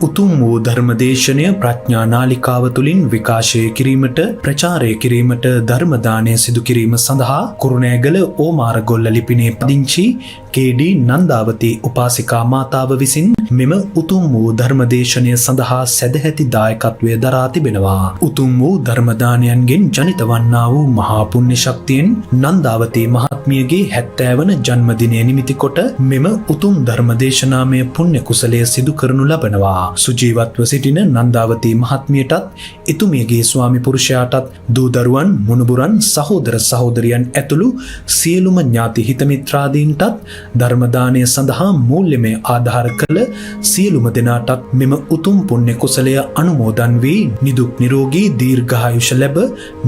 උතුම් වූ ධර්මදේශනය ප්‍රඥා නාලිකාව තුළින් විකාශය කිරීමට ප්‍රචාරය කිරීමට ධර්ම දානය සිදු කිරීම සඳහා කුරුණෑගල ඕමාරගොල්ල ලිපිනේ පදිංචි කේ.ඩී. නන්දාවතී උපාසිකා මාතාව විසින් මෙම උතුම් වූ ධර්මදේශනය සඳහා සැදැහැති දායකත්වය දරා තිබෙනවා. උතුම් වූ ධර්මදානයන්ගෙන් ජනිත වන්නා වූ මහා පුණ්‍ය ශක්තියෙන් නන්දාවතී මහත්මියගේ 70 වන ජන්මදිනය නිමිති කොට මෙම උතුම් ධර්මදේශනාමය පුණ්‍ය කුසලය සිදු කරනු ලබනවා. සුජීවත්ව සිටින නන්දාවතී මහත්මියටත් එතුමියගේ ස්වාමි පුරුෂයාටත් දූ දරුවන් මුණුබුරන් සහෝදර සහෝදරියන් ඇතුළු සියලුම ඥාති හිත මිත්‍රාදීන්ටත් ධර්මදානය සඳහා මූල්‍යමය ආධාර කළ සියලුම දෙනාටත් මෙම උතුම් පුණ්‍ය කුසලය අනුමෝදන් වී නිදුක් නිරෝගී දීර්ඝායුෂ ලැබ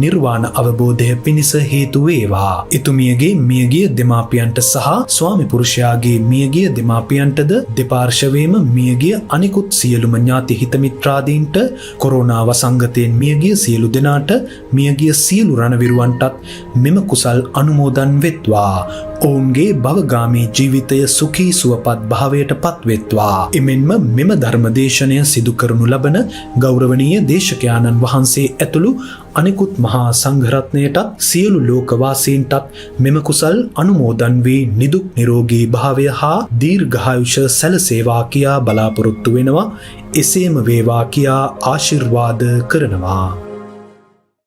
නිර්වාණ අවබෝධය පිණිස හේතු වේවා. එතුමියගේ මියගිය දෙමාපියන්ට සහ ස්වාමි පුරුෂයාගේ මියගිය දෙමාපියන්ටද දෙපාර්ශවයේම මියගිය අනිකුත් සියලුම ඥාති හිත මිත්‍රාදීන්ට කොරෝනා වසංගතයෙන් මියගිය සියලු දෙනාට මියගිය සියලු රණවිරුවන්ටත් මෙම කුසල් අනුමෝදන් වෙත්වා. ඔවුන්ගේ භවගාමී ජීවිතය සුඛී සුවපත් භාවයට පත්වෙත්වා. එමෙන්ම මෙම ධර්මදේශනය සිදු කරනු ලබන ගෞරවනීය දේශකයාණන් වහන්සේ ඇතුළු අනෙකුත් මහා සංඝරත්නයටත් සියලු ලෝකවාසීන්ටත් මෙම කුසල් අනුමෝදන් වී නිදුක් නිරෝගී භාවය හා දීර්ඝායුෂ සැලසේවා කියා බලාපොරොත්තු වෙනවා. එසේම වේවා කියා ආශිර්වාද කරනවා.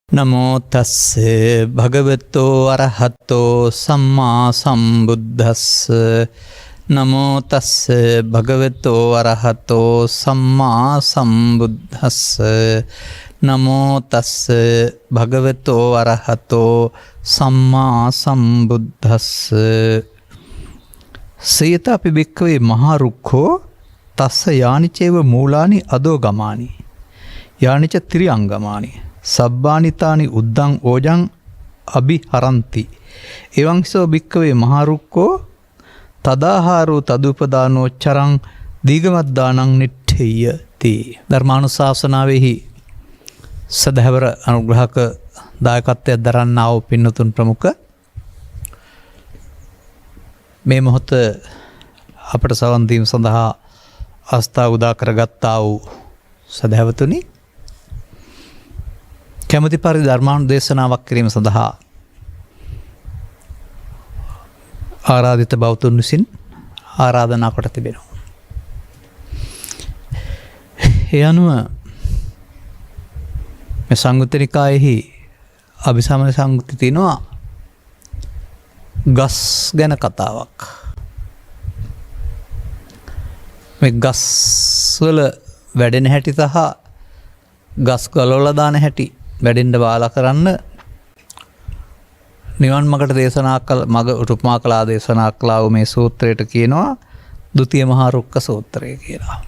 නමෝ තස්ස භගවතෝ අරහතෝ සම්මා සම්බුද්දස්ස නමෝ තස්ස භගවතෝ අරහතෝ සම්මා සම්බුද්දස්ස නමෝ තස්ස භගවතෝ අරහතෝ සම්මා සම්බුද්දස්ස සේතාපි භික්ඛවේ මහා රුක්ඛෝ තස්ස යානිචේව මූලානි අදෝ ගමානි යානිච ත්‍රිඅංගමානි සබ්බානිතානි උද්දං ඕජං අභිහරಂತಿ එවංසෝ භික්ඛවේ මහරුක්කෝ තදාහාරෝ තදුපදානෝ චරං දීගමද්දානං නිට්ඨේයති. ධර්මානුශාසනාවෙහි සදහවර අනුග්‍රහක දායකත්වයක් දරන්නා වූ පින්නතුන් ප්‍රමුඛ මේ මොහොත අපට සවන් දීම සඳහා අවස්ථාව උදා කරගත්තා වූ සදහවතුනි, කැමැති පරිදි ධර්මානුදේශනාවක් කිරීම සඳහා ආරාධිත බෞතුන් විසින් ආරාධනා කොට තිබෙනවා. ඒ අනුව මේ සංයුත්ත නිකායෙහි අභිසමන සංයුත්තේ තියෙනවා ගස් ගැන කතාවක්. මේ ගස් වල වැඩෙන හැටි සහ ගස් ගලවලා දාන හැටි වැඩෙන්න බාලා කරන්න නිවන් මගට දේශනා කළ මග උපමා කළා දේශනා කළා වූ මේ සූත්‍රයට කියනවා ဒုတိ මහා රුක්ක සූත්‍රය කියලා.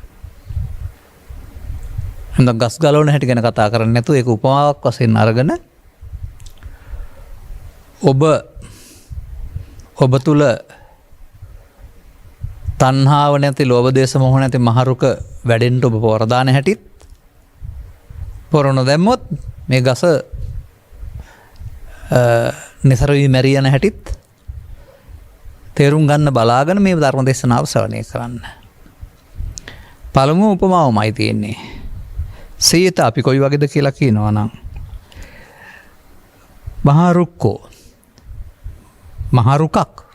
එහෙනම් ගස් ගලවන හැටි ගැන කතා කරන්නේ නැතුව ඒක උපමාවක් වශයෙන් අරගෙන ඔබ තුල තණ්හාව නැති, ලෝභ දේශ මොහ නැති මහා රුක වැඩෙන්න ඔබ පොරදාන හැටිත් පොරොන දැම්මොත් මේ ගස නිසර වී මැරී යන හැටිත් තේරුම් ගන්න බලාගෙන මේ ධර්ම දේශනාව ශ්‍රවණය කරන්න. පළමුව උපමාවමයි තියෙන්නේ. සීත අපි කොයි වගේද කියලා කියනවා නම් මහා රුක්කෝ, මහා රුකක්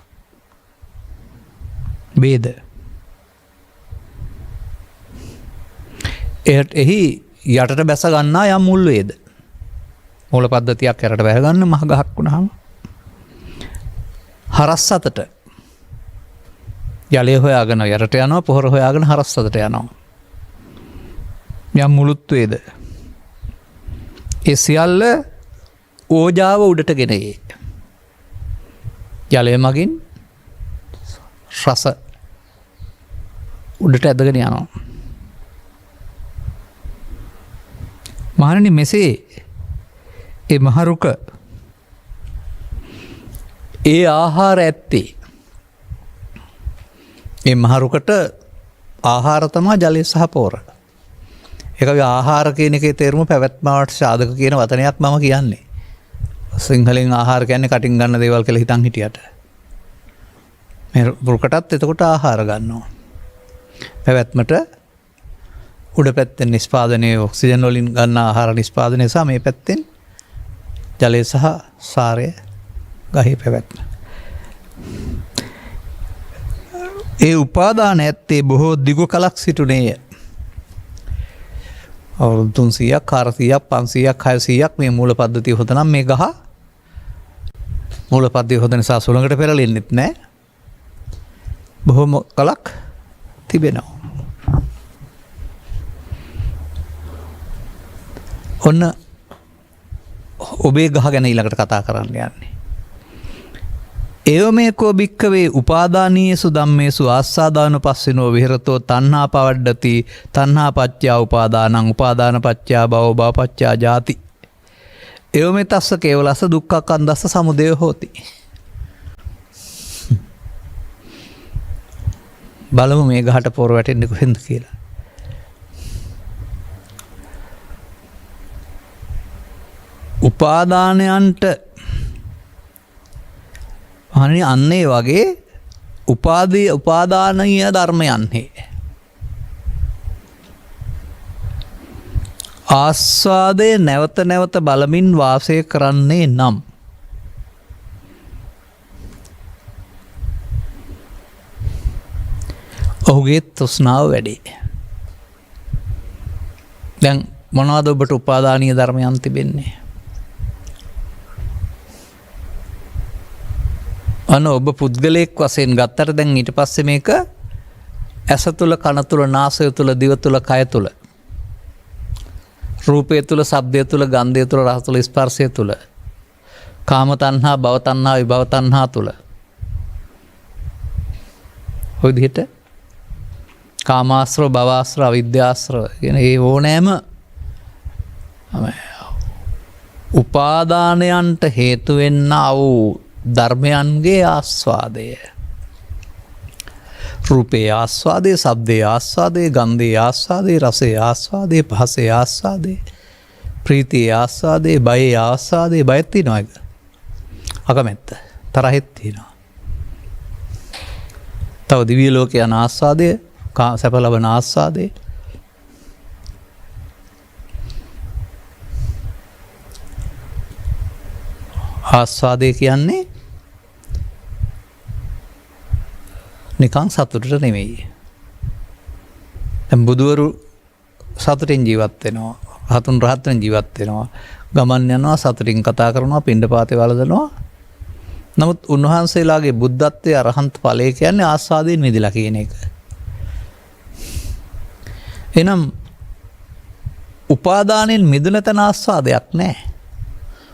වේද. එහි යටට බැස ගන්නා යම් මුල් වේද. මූල පද්ධතියක් යටට බැස ගන්න මහ ගහක් වුණාම හරස් අතට යලේ හොයාගෙන යටට යනවා, පොහොර හොයාගෙන හරස් අතට යනවා. යම් මුලුත් වේද. ඒ සියල්ල ඕජාව උඩට ගෙන ඒ. යලේ මගින් රස උඩට ඇදගෙන යනවා. මහණනි, මෙසේ ඒ මහරුක ඒ ආහාර ඇත්තේ. ඒ මහරුකට ආහාර තමයි ජලය සහ පොර. ඒකගේ ආහාර කියන එකේ තේරුම පැවැත්මට සාධක කියන වචනයක් මම කියන්නේ. සිංහලෙන් ආහාර කියන්නේ කටින් ගන්න දේවල් කියලා හිතන් හිටියට. මේ රුකටත් එතකොට ආහාර ගන්නවා. පැවැත්මට උඩ පැත්තෙන් නිස්පාදනය ඔක්සිජන් වලින් ගන්න ආහාර නිස්පාදනය සහ මේ පැත්තෙන් ජලය සහ සාරය ගහේ පැවැත්ම. ඒ උපාදාන ඇත්තේ බොහෝ දිගු කලක් සිටුනේය. අවුරුදු 300ක් 400ක් 500ක් 600ක් මේ මූල පද්ධතිය හොත නම් මේ ගහ මූල පද්ධතිය හොත නිසා සුළඟට පෙරලෙන්නෙත් නැහැ. බොහොම කලක් තිබෙනවා. ඔන්න ඔබේ ගහ ගැන ඊළඟට කතා කරන්න යන්නේ. එවමේකෝ භික්කවේ උපාදානීයසු ධම්මේසු ආස්සාදානුපස්සිනෝ විහෙරතෝ තණ්හා පවඩ්ඩති තණ්හා පච්චා උපාදානං උපාදාන පච්චා භව භව පච්චා ජාති. එවමෙතස්ස කේවලස්ස දුක්ඛක්ඛන්දස්ස සමුදය හෝති. බලමු මේ ගහට පොර වැටෙන්නේ කොහෙන්ද කියලා. උපාදානයන්ට අන්නේ වගේ උපාදානීය ධර්මයන්හි ආස්වාදය නැවත නැවත බලමින් වාසය කරන්නේ නම් ඔහුගේ තෘෂ්ණාව වැඩි. දැන් මොනවද ඔබට උපාදානීය ධර්මයන් තිබෙන්නේ? අන ඔබ පුද්ගලයෙක් වශයෙන් ගත්තට දැන් ඊට පස්සේ මේක ඇස තුළ කන තුළ නාසය තුළ දිව තුළ කය තුළ රූපය තුළ ශබ්දය තුළ ගන්ධය තුළ රස තුළ ස්පර්ශය තුළ කාම තණ්හා භව තණ්හා විභව තණ්හා තුළ ඔය විදිහට කාමාශ්‍රව භවආශ්‍රව අවිද්‍යාශ්‍රව කියන ඒ ඕනෑම උපාදානයන්ට හේතු වෙන්නා වූ ධර්මයන්ගේ ආස්වාදය. රූපේ ආස්වාදය, ශබ්දේ ආස්වාදය, ගන්ධේ ආස්වාදය, රසේ ආස්වාදය, පහසේ ආස්වාදය, ප්‍රීතියේ ආස්වාදය, බයේ ආස්වාදය, බයත් තියෙනවා එක. අකමැත්ත, තරහෙත් තියෙනවා. තව දිව්‍ය ලෝකේ යන ආස්වාදය, සැප ලබන ආස්වාදය. ආස්වාදය කියන්නේ නිකං සතුටට නෙමෙයි. දැන් බුදුවරු සතුටින් ජීවත් වෙනවා. රහතුන් රහත්න් ජීවත් වෙනවා. ගමන් යනවා සතුටින් කතා කරනවා පිණ්ඩපාතේ වළඳනවා. නමුත් උන්වහන්සේලාගේ බුද්ධත්වයේ අරහන්ත ඵලය කියන්නේ ආස්වාදයෙන් මිදලා කියන එක. එනම් උපාදානෙන් මිදුණ තැන ආස්වාදයක් නැහැ.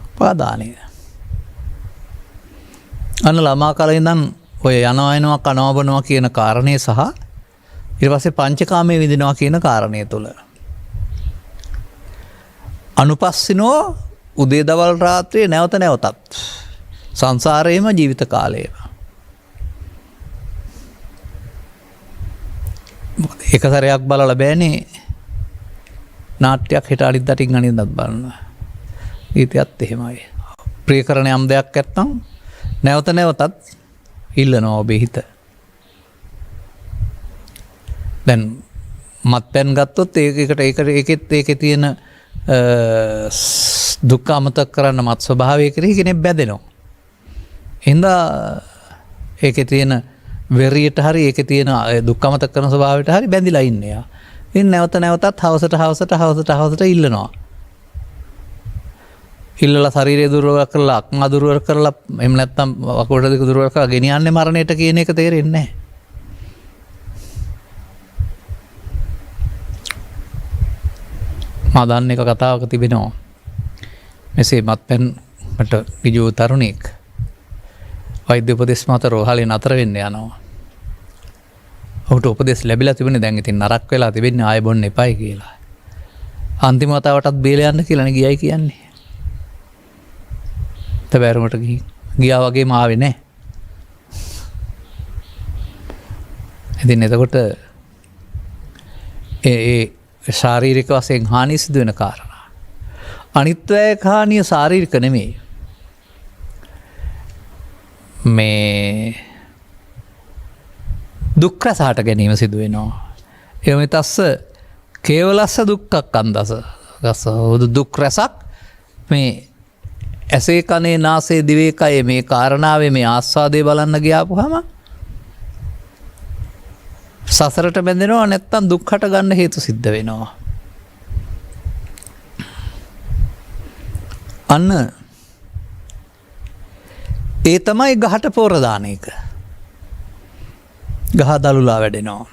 උපාදානය අන්න ළමා කාලේ ඉඳන් ඔය යනවා එනවා කනවා බොනවා කියන කාරණේ සහ ඊට පස්සේ පංචකාමයේ විඳිනවා කියන කාරණේ තුල අනුපස්සිනෝ උදේ දවල් රාත්‍රියේ නැවත නැවතත් සංසාරයේම ජීවිත කාලයේම එක සැරයක් බලලා බෑනේ නාට්‍යයක් හිට අනිද්දාටින් අනිද්දාත් බලන්න. ඊටත් එහෙමයි. ප්‍රිය කරන යම් දෙයක් නැත්තම් නැවත නැවතත් ඉල්ලනවා ඔබේ හිත. දැන් මත්පැන් ගත්තොත් ඒකේ තියෙන දුක්ඛ අමතක කරන්න මත් ස්වභාවය කෙරෙහි කෙනෙක් බැඳෙනවා. හින්දා ඒකේ තියෙන වෙරියට හරි ඒකේ තියෙන දුක්ඛ අමතක කරන ස්වභාවයට හරි බැඳිලා ඉන්නේ යා. ඉතින් නැවත නැවතත් හවසට ඉල්ලනවා. ඉල්ලලා ශරීරය දුර්වල කරලා අක්මා දුර්වල කරලා එහෙම නැත්නම් වකුගඩ දෙක දුර්වල කරලා ගෙනියන්නේ මරණයට කියන එක තේරෙන්නේ නැහැ. මා දන්න එක කතාවක තිබෙනවා. මෙසේ මත්පැන් මට ගිජු තරුණෙක් වෛද්‍ය උපදෙස් මත රෝහලේ නතර වෙන්න යනවා. ඔහුට උපදෙස් ලැබිලා තිබුණේ දැන් ඉතින් නරක වෙලා තිබෙන්නේ ආයෙ බොන්න එපායි කියලා. අන්තිම වතාවටත් බේල යන්න කියලානේ ගියයි කියන්නේ. තැබෑරුමට ගියා වගේම ආවේ නැහැ. ඉතින් එතකොට ඒ ශාරීරික වශයෙන් හානි සිදු වෙන කාරණා. අනිත්‍යයක හානිය ශාරීරික නෙමෙයි. මේ දුක් රසහට ගැනීම සිදු වෙනවා. එවමෙතස්ස කේවලස්ස දුක්ඛක් අන්දස ගස දුක් රැසක් මේ ඇසේ කනේ නාසේ දිවේ කයේ මේ කාරණාවේ මේ ආස්වාදය බලන්න ගියාපුහම සසරට බැඳෙනවා නැත්තම් දුක් හට ගන්න හේතු සිද්ධ වෙනවා. අන්න ඒ තමයි ගහට පෝර දාන එක. ගහ දළුලා වැඩෙනවා.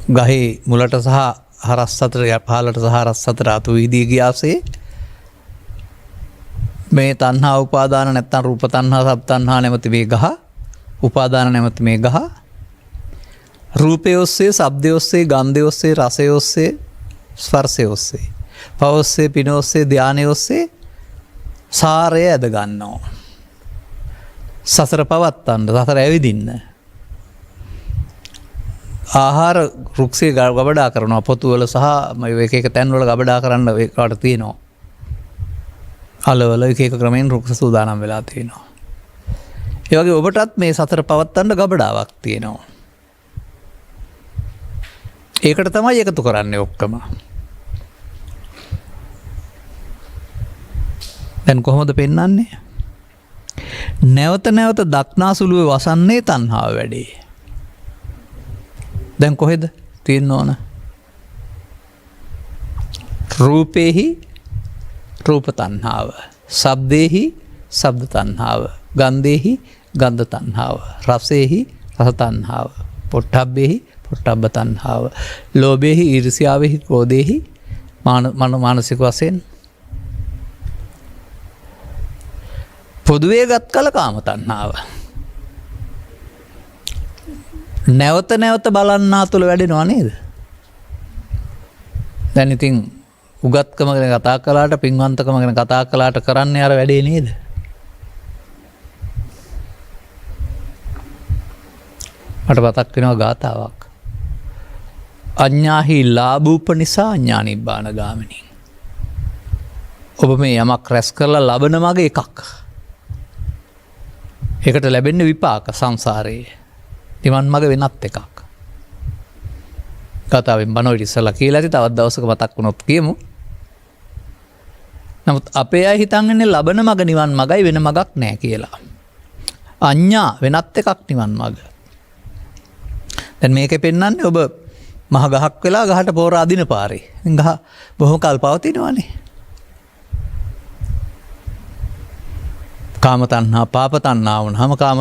ගහේ මුලට සහ හරස් අතර පහලට සහ හරස් අතර අතු වීදී ගියාසේ මේ තණ්හා උපාදාන නැත්තම් රූප තණ්හා සබ්බ තණ්හා නැමැති මේ ගහ උපාදාන නැමැති මේ ගහ රූපය ඔස්සේ ශබ්දය ඔස්සේ ගන්ධය ඔස්සේ රසය ඔස්සේ ස්පර්ශය ඔස්සේ පව ඔස්සේ පින ඔස්සේ ධානය ඔස්සේ සාරය ඇද ගන්නවා. සසර පවත්තන්න සසර ඇවිදින්න. ආහාර රුක්සේ ගබඩා කරනවා පොතුවල සහ එක එක තැන්වල ගබඩා කරන්න ඒකට තියෙනවා. අලවල එක එක ක්‍රමෙන් රුක්ස සූදානම් වෙලා තියෙනවා. ඒ වගේ ඔබටත් මේ සතර පවත්තන්න ගබඩාවක් තියෙනවා. ඒකට තමයි එකතු කරන්නේ ඔක්කොම. දැන් කොහොමද පෙන්වන්නේ? නැවත නැවත දක්නාසුලුවේ වසන්නේ තණ්හාව වැඩි. දැන් කොහෙද තියෙන්න ඕන? රූපේහි රූප තණ්හාව, ශබ්දේහි ශබ්ද තණ්හාව, ගන්ධේහි ගන්ධ තණ්හාව, රසේහි රස තණ්හාව, පොට්ටබ්බේහි පොට්ටබ්බ තණ්හාව, ලෝභේහි ඊර්ෂ්‍යාවේහි ක්‍රෝධේහි මානසික වශයෙන් පොදුවේ ගත් කල කාම තණ්හාව. නැවත නැවත බලන්නා තුළ වැඩෙනවා නේද? දැන් ඉතින් උගත්කම ගැන කතා කළාට පින්වන්තකම ගැන කතා කළාට කරන්නේ අර වැඩේ නේද? මට මතක් වෙනවා ගාථාවක්. අඤ්ඤාහි ලාභූපනිසා අඤ්ඤා නිබ්බාන ගාමිනී. ඔබ මේ යමක් රැස් කරලා ලබන මග එකක්. ඒකට ලැබෙන්නේ විපාක සංසාරයේ. නිවන් මග වෙනත් එකක්. කතාවෙන් බණෝට ඉස්සලා කියලා ඇති තවත් දවසක මතක් වුණොත් කියමු. නමුත් අපේ අය හිතන් ඉන්නේ ලබන මග නිවන් මගයි වෙන මගක් නැහැ කියලා. අඤ්ඤා වෙනත් එකක් නිවන් මග. දැන් මේකේ පෙන්වන්නේ ඔබ මහ ගහක් වෙලා ගහට පෝර අදින පාරේ. ගහ බොහොම කල් පවතිනවනේ. කාම තණ්හා පාප තණ්හා වුණාම කාම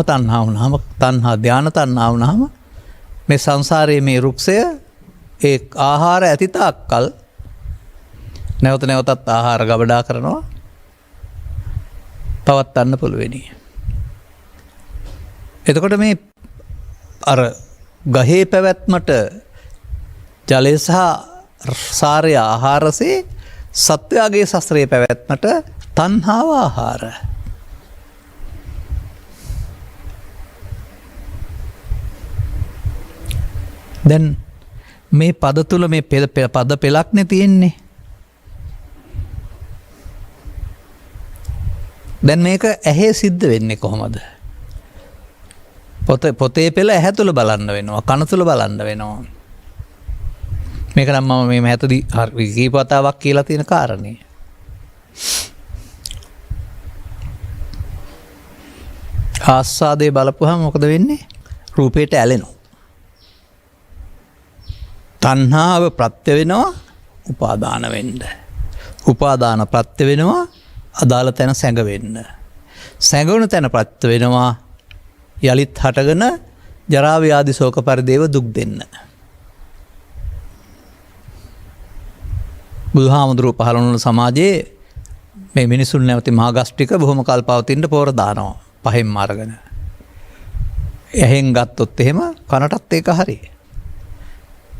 තණ්හා වුණාම තණ්හා ධාන තණ්හා වුණාම මේ සංසාරයේ මේ රුක්සය ඒ ආහාර ඇති තාක්කල් නැවත නැවතත් ආහාර ගබඩා කරනවා පවත්වන්න පුළුවනි. එතකොට මේ අර ගහේ පැවැත්මට ජලය සහ සාරය ආහාරසේ සත්වයාගේ සසරේ පැවැත්මට තණ්හාව ආහාර. දැන් මේ පද තුල මේ පද පෙළක්නේ තියෙන්නේ. දැන් මේක ඇහි සිද්ධ වෙන්නේ කොහොමද? පොතේ පෙළ ඇහැ තුල බලන්න වෙනවා, කන තුල බලන්න වෙනවා. මේක නම් මම මේ මෑතදී කීප වතාවක් කියලා තියෙන කාරණේ. ආස්වාදේ බලපුවහම මොකද වෙන්නේ? රූපයට ඇලෙනවා. තණ්හාව ප්‍රත්‍ය වෙනවා උපාදාන වෙන්න. උපාදාන ප්‍රත්‍ය වෙනවා අදාළ තැන සැඟවෙන්න. සැඟවුණු තැන ප්‍රත්‍ය වෙනවා යලිත් හටගෙන ජරා ව්‍යාධි ශෝක පරිදේව දුක් දෙන්න. බුදුහාමුදුරුවෝ පහළ වුණු සමාජයේ මේ මිනිසුන් නැවති මහා ගස් ටික බොහොම කල් පවතින්න පෝර දානවා. පහෙන් අරගෙන. එහෙන් ගත්තොත් එහෙම කනටත් ඒක හරි.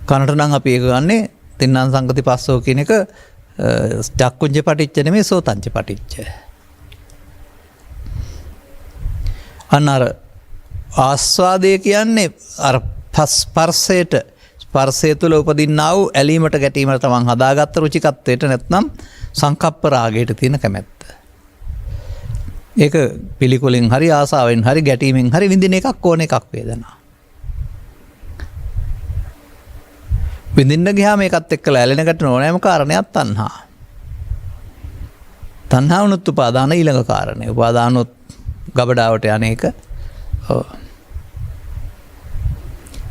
කනට නම් අපි ඒක ගන්නේ තින්නම් සංගති පස්සෝ කියන එක චක්කුංජ පටිච්ච නෙමෙයි සෝතංජ පටිච්ච. අන්න අර ආස්වාදය කියන්නේ අර ස්පර්ශය තුළ උපදින්නා වූ ඇලීමට ගැටීමට තමන් හදාගත්ත රුචිකත්වයට නැත්නම් සංකප්ප රාගයට තියෙන කැමැත්ත. ඒක පිළිකුලෙන් හරි ආසාවෙන් හරි ගැටීමෙන් හරි විඳින එකක් ඕන එකක් වේදනා. විඳින්න ගියාම ඒකත් එක්ක ඇලෙනකට ඕනෑම කාරණයක් තණ්හා. තණ්හාවනුත් උපාදාන ඊළඟ කාරණය. උපාදානොත් ගබඩාවට යන එක. ඔව්.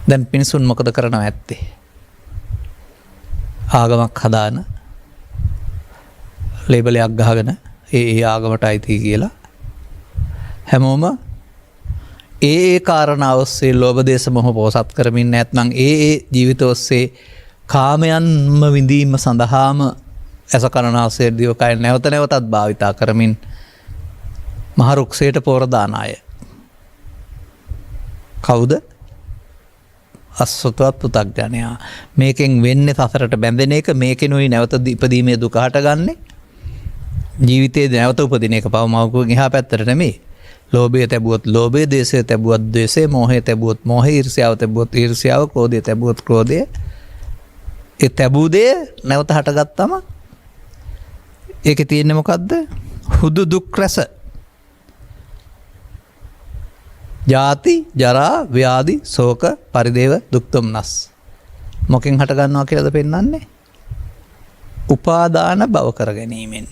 දැන් පිනිසුන් මොකද කරනව ඇත්තේ? ආගමක් හදාන ලේබලයක් ගහගෙන ඒ ආගමට අයිති කියලා හැමෝම ඒ කාරණා ඔස්සේ ලෝභ දේශ මොහ පෝසත් කරමින් නැත්නම් ඒ ජීවිත ඔස්සේ කාමයන්ම විඳීම සඳහාම ඇස කනනාසය දිවකය නැවත නැවතත් භාවිතා කරමින් මහරුක්ෂයට පෝර දාන අය. කවුද? අසුතවත් පෘථග්ජනයා. මේකෙන් වෙන්නේ සසරට බැඳෙන එක, මේකෙනුයි නැවත ඉපදීමේ දුක හටගන්නේ. ජීවිතේ නැවත උපදින එක පවමවකුවෙන් එහා පැත්තට නෙමෙයි. ලෝභය තැබුවොත් ලෝභය, දේශය තැබුවොත් දේශය, මෝහය තැබුවොත් මෝහය, ඊර්ෂ්‍යාව තැබුවොත් ඊර්ෂ්‍යාව, ක්‍රෝධය තැබුවොත් ක්‍රෝධය. ඒ තැබූ දේ නැවත හටගත්තම ඒකේ තියෙන්නේ මොකද්ද? හුදු දුක් රැස. ජාති, ජරා, ව්‍යාධි, ශෝක, පරිදේව, දුක් දුම්නස්. මොකෙන් හට ගන්නවා කියලාද පෙන්වන්නේ? උපාදාන භව කර ගැනීමෙන්.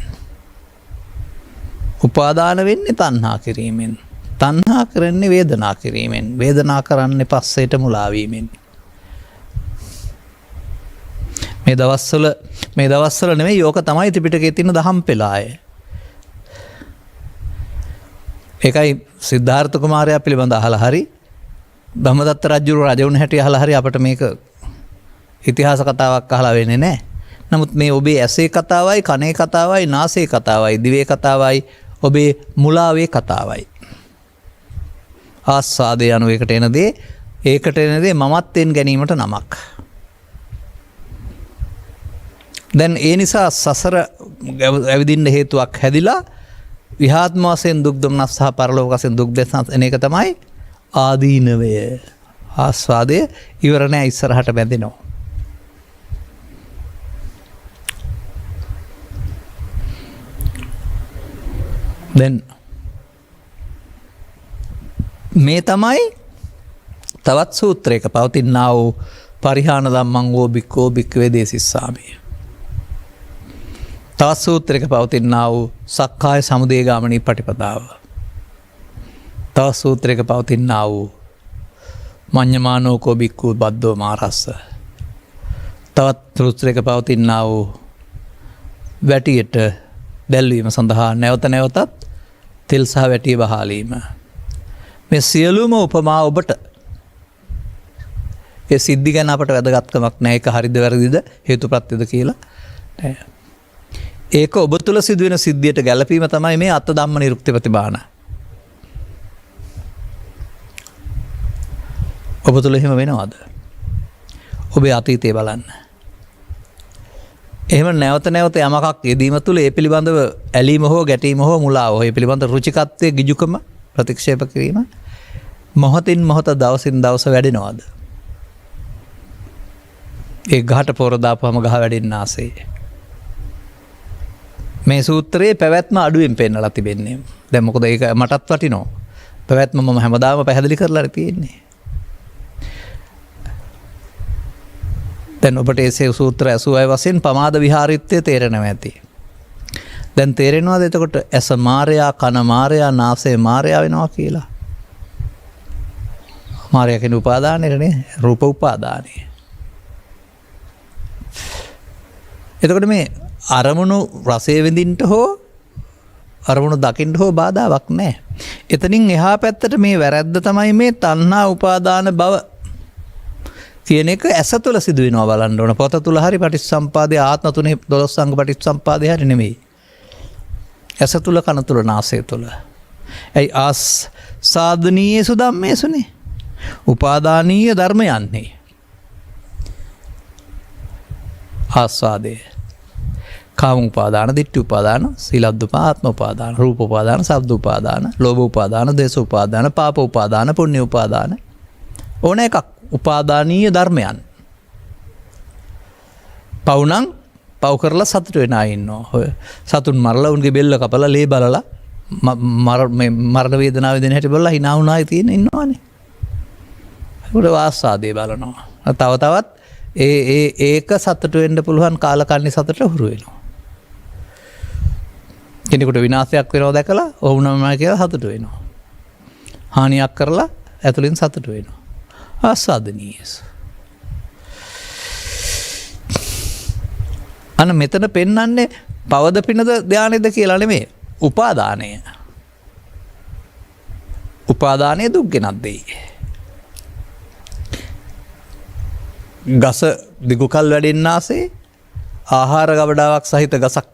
උපාදාන වෙන්නේ තණ්හා කිරීමෙන්. තණ්හා කරන්නේ වේදනා කිරීමෙන්. වේදනා කරන්නේ පස්සේට මුලා වීමෙන්. මේ දවස්වල නෙමෙයි යෝක තමයි ත්‍රිපිටකයේ තියෙන දහම් පෙළාය. ඒකයි සිද්ධාර්ථ කුමාරයා පිළිබඳ අහලා හරි බ්‍රහ්මදත්ත රජුගේ රජ වුණ හැටි අහලා හරි අපිට මේක ඉතිහාස කතාවක් අහලා වෙන්නේ නැහැ. නමුත් මේ ඔබේ ඇසේ කතාවයි, කනේ කතාවයි, නාසයේ කතාවයි, දිවේ කතාවයි, ඔබේ මුලාවේ කතාවයි. ආස්වාදේ යන එකට එන දේ මමත්වෙන් ගැනීමට නමක්. දැන් ඒ නිසා සසර ඇවිදින්න හේතුවක් හැදිලා විහාත්ම වශයෙන් දුක් දුම්නස් සහ පරලෝක වශයෙන් දුක් දෙසනස් එන එක තමයි ආදීනවය. ආස්වාදය ඉවර නැහැ, ඉස්සරහට බැඳෙනවා. දැන් මේ තමයි තවත් සූත්‍රයක පවතිනා වූ පරිහාන ධම්මං වූ බික්ඛෝ බික්ඛවේ දේසිස්සාමි. තවත් සූත්‍රයක පවතිනා වූ සක්කාය සමුදය ගාමිනී පටිපදාව. තවත් සූත්‍රයක පවතිනා වූ මඤ්ඤමානෝකෝ බික්ඛු බද්දෝ මාරස්ස. තවත් සූත්‍රයක පවතිනා වූ වැටියට දැල්වීම සඳහා නැවත නැවතත් තෙල් සහ වැටිය බහාලීම. මේ සියලුම උපමා ඔබට ඒ සිද්ධි ගැන අපට වැදගත්කමක් නැහැ. ඒක හරිද වැරදිද හේතුප්‍රත්‍යද කියලා. ඒක ඔබ තුළ සිදුවෙන සිද්ධියට ගැලපීම තමයි මේ අත්ථ ධම්ම නිරුක්ති ප්‍රතිබාන. ඔබ තුළ එහෙම වෙනවද? ඔබේ අතීතය බලන්න. එහෙම නැවත නැවත යමකක් යෙදීම තුළ ඒ පිළිබඳව ඇලීම හෝ ගැටීම හෝ මුලාව හෝ ඒ පිළිබඳ රුචිකත්වයේ ගිජුකම ප්‍රතික්ෂේප කිරීම මොහොතින් මොහොත දවසින් දවස වැඩෙනවද? ඒ ගහට පොර දාපුවම ගහ වැඩෙන්න ආසේ. මේ සූත්‍රයේ පැවැත්ම අඩුවෙන් පෙන්නලා තිබෙන්නේ. දැන් මොකද ඒක මටත් වටිනවා. පැවැත්ම මම හැමදාම පැහැදිලි කරලා තියෙන්නේ. දැන් ඔබට ඒ සූත්‍ර ඇසුවයි වශයෙන් පමාද විහාරීත්වය තේරෙනවා ඇති. දැන් තේරෙනවද එතකොට ඇස මායයා, කන මායයා, නාසය මායයා වෙනවා කියලා? මායයා කියන උපාදානෙනේ, රූප උපාදානෙ. එතකොට මේ අරමුණු රසය විඳින්නට හෝ අරමුණු දකින්න හෝ බාධාවක් නැහැ. එතනින් එහා පැත්තට මේ වැරද්ද තමයි මේ තණ්හා උපාදාන භව කියන එක ඇස තුළ සිදු වෙනවා බලන්න ඕන. පොත තුළ හරි පටිච්චසම්පාදයේ ආත්ම තුනේ 12 අංග පටිච්චසම්පාදයේ හරි නෙමෙයි. ඇස තුළ, කන තුළ, නාසය තුළ. ඇයි ආසාදනීයසු ධම්මේසුනේ. උපාදානීය ධර්මයන්නේ. ආස්වාදේ. කාම උපාදාන, ditthi උපාදාන, සීලබ්බ ආත්ම උපාදාන, රූප උපාදාන, ශබ්ද උපාදාන, ලෝභ උපාදාන, දේශ උපාදාන, පාප උපාදාන, පුණ්‍ය උපාදාන. ඕන එකක් උපාදානීය ධර්මයන්. පවුනම් පව් කරලා සතුට වෙන අය ඉන්නවා. සතුන් මරලා උන්ගේ බෙල්ල කපලා ලේ බලලා මරණ වේදනාව විඳින හැටි බලලා hina වුණායි තියෙන ඉන්නවනේ. ඒකට වාසාදේ බලනවා. තව තවත් ඒක සතුට වෙන්න පුළුවන් කාලකන්ණි සතුට හුරු වෙනවා. කෙනෙකුට විනාශයක් වෙනවා දැකලා ඔවුනමයි කියලා සතුට වෙනවා. හානියක් කරලා ඇතුලින් සතුට වෙනවා. ආස්වාදනීය. අන්න මෙතන පෙන්වන්නේ පවද පිනද ධානයද කියලා නෙමෙයි. උපාදානය. උපාදානය දුක් ගෙනත් දෙයි. ගස දිගුකල් වැඩෙන්නාසේ ආහාර ගබඩාවක් සහිත ගසක්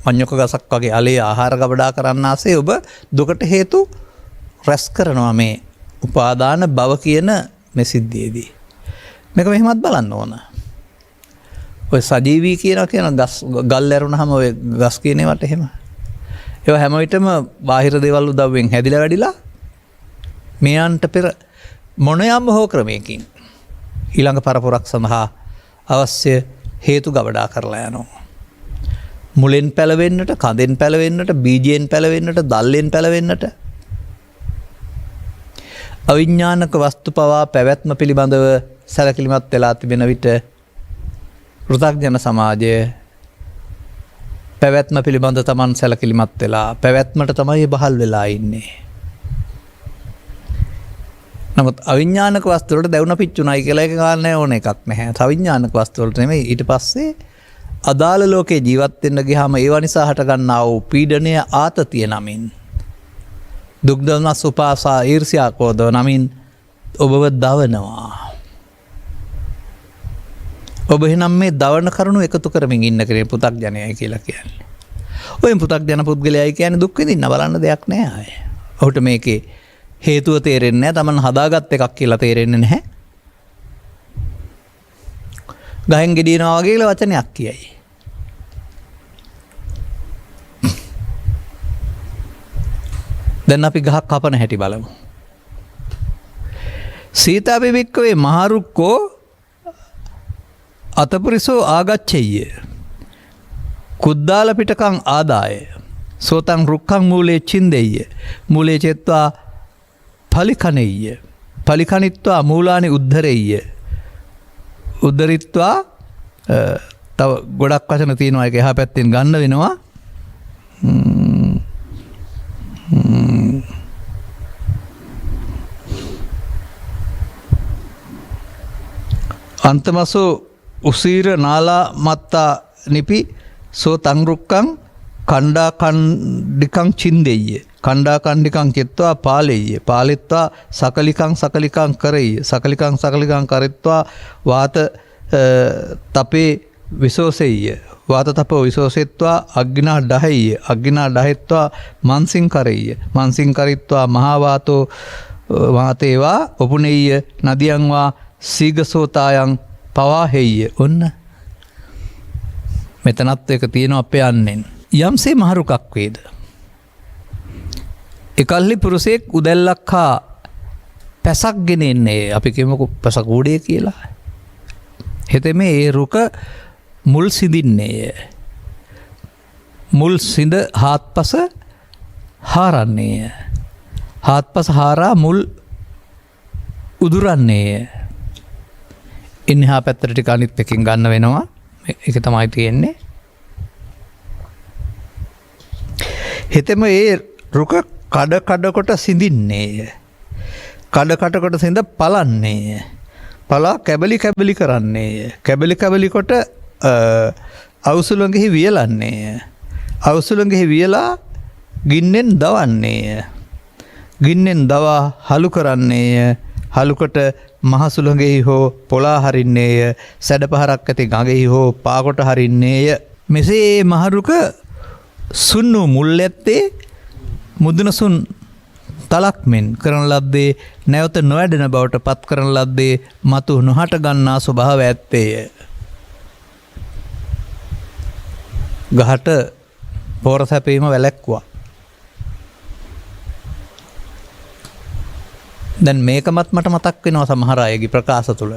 මඤ්ඤොක ගසක් වගේ අලේ ආහාර ගබඩා කරන්නාසේ ඔබ දුකට හේතු රැස් කරනවා මේ උපාදාන භව කියන මේ සිද්ධියේදී. මේක මෙහෙමත් බලන්න ඕන. ඔය සජීවී කියන ගස් ගල් ඇරුණාම ඔය ගස් කියන ඒවාට එහෙම. ඒවා හැම විටම බාහිර දේවල් උදව්වෙන් හැදිලා වැඩිලා මෙයන්ට පෙර මොනියම් හෝ ක්‍රමයකින් ඊළඟ පරපුරක් සඳහා අවශ්‍ය හේතු ගබඩා කරලා යනවා. මුලෙන් පැලවෙන්නට, කඳෙන් පැලවෙන්නට, බීජයෙන් පැලවෙන්නට, දල්ලෙන් පැලවෙන්නට අවිඥානික වස්තු පවා පැවැත්ම පිළිබඳව සැලකිලිමත් වෙලා තිබෙන විට පෘථග්ජන සමාජය පැවැත්ම පිළිබඳ තමන් සැලකිලිමත් වෙලා පැවැත්මට තමයි බහල් වෙලා ඉන්නේ. නමුත් අවිඥානික වස්තු වලට දැවුන පිච්චුණයි කියලා එක කාරණේ ඕන එකක් නැහැ. අවිඥානික වස්තු වලට නෙමෙයි ඊට පස්සේ අදාළ ලෝකේ ජීවත් වෙන්න ගියාම ඒව නිසා හට ගන්නා වූ පීඩනය ආතතිය නමින් දුක් දමන සුපාසා ඊර්ෂ්‍යා කෝධව නමින් ඔබව දවනවා. ඔබ එහෙනම් මේ දවන කරුණු එකතු කරමින් ඉන්න කෙනෙක් පු탁ජනයයි කියලා කියන්නේ. ඔය පු탁ජන පුද්ගලයයි කියන්නේ දුක් විඳින්න බලන්න දෙයක් නෑ ආයේ. ඔහුට මේකේ හේතුව තේරෙන්නේ නැහැ. Taman හදාගත් එකක් කියලා තේරෙන්නේ නැහැ. ගහෙන් ගෙඩියනවා වගේ කියලා වචනයක් කියයි. දැන් අපි ගහක් කපන හැටි බලමු. සීතාපි වික්කවේ මහරුක්කෝ අතපුරිසෝ ආගච්ඡෙය්‍ය. කුද්දාල පිටකං ආදාය. සෝතං රුක්ඛං මූලේ චින්දෙය්‍ය. මූලේ චෙත්වා පලිකනෙය්‍ය. පලිකනිත්වා මූලානි උද්ධරෙය්‍ය. උද්ධරිත්වා තව ගොඩක් වචන තියෙනවා ඒක එහා පැත්තෙන් ගන්න වෙනවා. අන්තමසෝ උසීර නාලා මත්තා නිපි සෝ තංරුක්කං කණ්ඩා කණ්ඩිකං චින්දෙය්‍ය. කණ්ඩා කණ්ඩිකං චෙත්වා පාලෙය්‍ය. පාලිත්වා සකලිකං කරෙය්‍ය. සකලිකං කරිත්වා වාත තපේ විසෝසෙය්‍ය. වාත තපෝ විසෝසෙත්වා අග්ගිනා ඩහෙය්‍ය. අග්ගිනා ඩහෙත්වා මන්සින් කරෙය්‍ය. මන්සින් කරිත්වා මහා වාතෝ වාතේවා උපුනෙය්‍ය නදියන්වා සීගසෝතායන් පවාහෙය්‍ය. ඔන්න මෙතනත් එක තියෙනවා අපේ යන්නෙන්. යම්සේ මහරුකක් වේද. එකල්හි පුරුෂයෙක් උදැල්ලක් හා පැසක් ගෙන එන්නේ. අපි කියමුකෝ පැසකූඩේ කියලා. හෙතෙම ඒ රුක මුල් සිඳින්නේය. මුල් සිඳ හාත්පස හාරන්නේය. හාත්පස හාරා මුල් උදුරන්නේය. ඉන්හා පැත්තට ටික අනිත් එකකින් ගන්න වෙනවා. ඒක තමයි තියෙන්නේ. හෙතෙම ඒ රුක කඩ කොට සිඳින්නේය. කඩ කොට සිඳ පලන්නේය. පලා කැබලි කරන්නේය. කැබලි කොට අවුසුලඟෙහි වියලන්නේය. අවුසුලඟෙහි වියලා ගින්නෙන් දවන්නේය. ගින්නෙන් දවා හලු කරන්නේය. හලුකොට මහසුළඟෙහි හෝ පොලා හරින්නේය. සැඩපහරක් ඇති ගඟෙහි හෝ පාකොට හරින්නේය. මෙසේ මහරුක සුන්නු මුල් ඇත්තේ මුදුනසුන් තලක් මෙන් කරන ලද්දේ නැවත නොවැඩෙන බවට පත් කරන ලද්දේ මතු නොහට ගන්නා ස්වභාව ඇත්තේය. ගහට පෝර සැපීම වැළැක්වුවා. දැන් මේකමත් මට මතක් වෙනවා සමහර අයගේ ප්‍රකාශ තුළ.